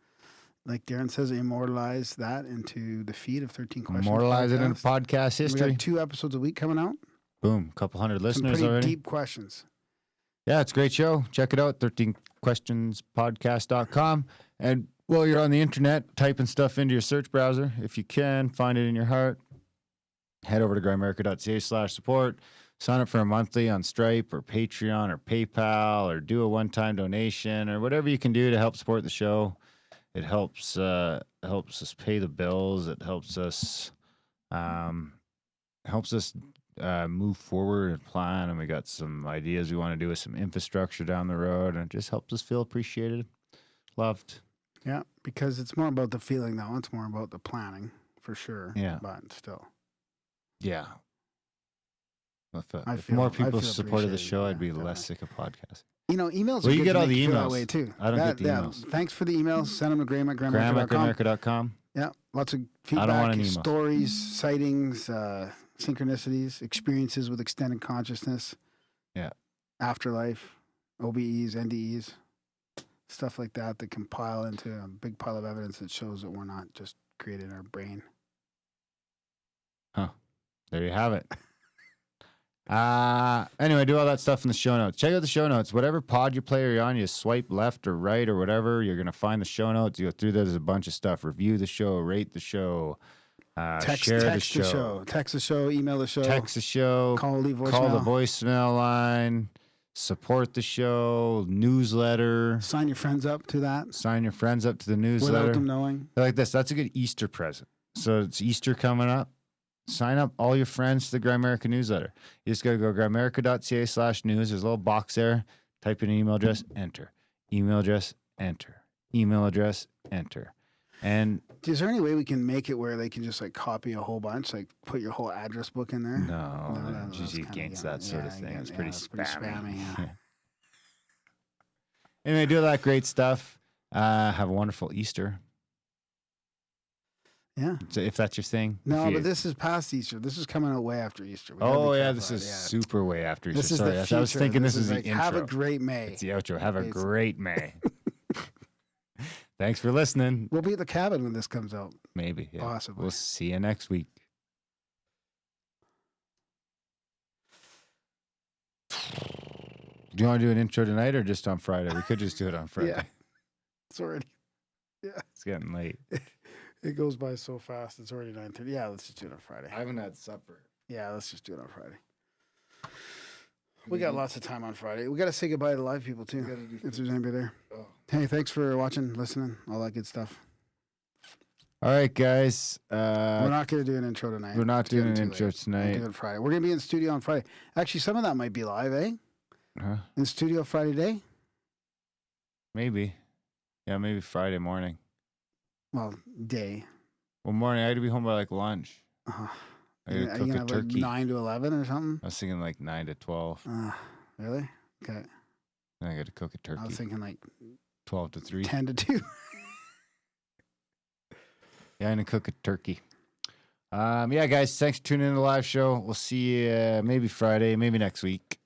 Like Darren says, immortalize that into the feed of 13 Questions. Immortalize it in podcast. podcast We history. got 2 episodes a week coming out. Boom. Couple hundred Some listeners pretty already. deep questions. Yeah, it's a great show. Check it out, 13questionspodcast.com. And while you're on the internet, typing stuff into your search browser, if you can, find it in your heart. Head over to grimerica.ca/support. Sign up for a monthly on Stripe or Patreon or PayPal, or do a one-time donation or whatever you can do to help support the show. It helps us pay the bills. It helps us move forward and plan. And we got some ideas we want to do with some infrastructure down the road, and it just helps us feel appreciated, loved. Yeah, because it's more about the feeling, though. It's more about the planning, for sure. Yeah. But still. Yeah. If more people I feel supported the appreciated, show, I'd be definitely. less sick of podcasting. Emails Well, are you good get to all make the you feel that emails. way too. I don't get the emails. Thanks for the emails. Send them to Graham at Graham at Grimerica.com. Grimerica.com. Yeah, lots of I don't want feedback, an email. stories, sightings, synchronicities, experiences with extended consciousness. Yeah. Afterlife, OBEs, NDEs, stuff like that compile into a big pile of evidence that shows that we're not just created in our brain. There you have it. Anyway, do all that stuff in the show notes. Check out the show notes. Whatever pod you play or you're on, you swipe left or right or whatever. You're going to find the show notes. You go through there. There's a bunch of stuff. Review the show. Rate the show. Share the show. Text the show. Email the show. Text the show. Call, leave voicemail. Call the voicemail line. Support the show. Newsletter. Sign your friends up to that. Sign your friends up to the newsletter. Without them knowing. They're like this. That's a good Easter present. So it's Easter coming up. Sign up all your friends to the Grimerica newsletter. You just got to go grimerica.ca/news. There's a little box there. Type in an email address, enter. Email address, enter. Email address, enter. And is there any way we can make it where they can just like copy a whole bunch, like put your whole address book in there? no, that's usually kinda, against that sort of thing. It's pretty spammy. Yeah. Anyway, do all that great stuff. Have a wonderful Easter. Yeah. So if that's your thing. No, but this is past Easter. This is coming out way after Easter. We gotta Oh be yeah, careful this of is that, yeah. super way after Easter. This is Sorry, the future. I was thinking this is the like, intro. have a great May. It's the outro. Have a It's- great May. Thanks for listening. We'll be at the cabin when this comes out. Maybe. Yeah. Possibly. We'll see you next week. Do you want to do an intro tonight or just on Friday? We could just do it on Friday. Yeah. It's already. It's getting late. It goes by so fast. It's already 9:30. Yeah, let's just do it on Friday. I haven't had supper. Yeah, let's just do it on Friday. We got lots of time on Friday. We got to say goodbye to the live people too. If there's anybody there. Oh. Hey, thanks for watching, listening, all that good stuff. All right, guys. We're not going to do an intro tonight. We're not It's doing getting an too intro late. We'll tonight. do it Friday. We're going to be in studio on Friday. Actually, some of that might be live, eh? Huh? In studio Friday day. Maybe. Yeah, maybe Friday morning. Well, day. Well, morning. I had to be home by like lunch. Uh-huh. I Are got to you cook a gonna have like turkey. 9 to 11 or something? I was thinking like 9 to 12. Really? Okay. Then I got to cook a I was turkey. thinking like 12 to 3. 10 to 2. Yeah, I'm going to cook a turkey. Yeah, guys, thanks for tuning in to the live show. We'll see you maybe Friday, maybe next week.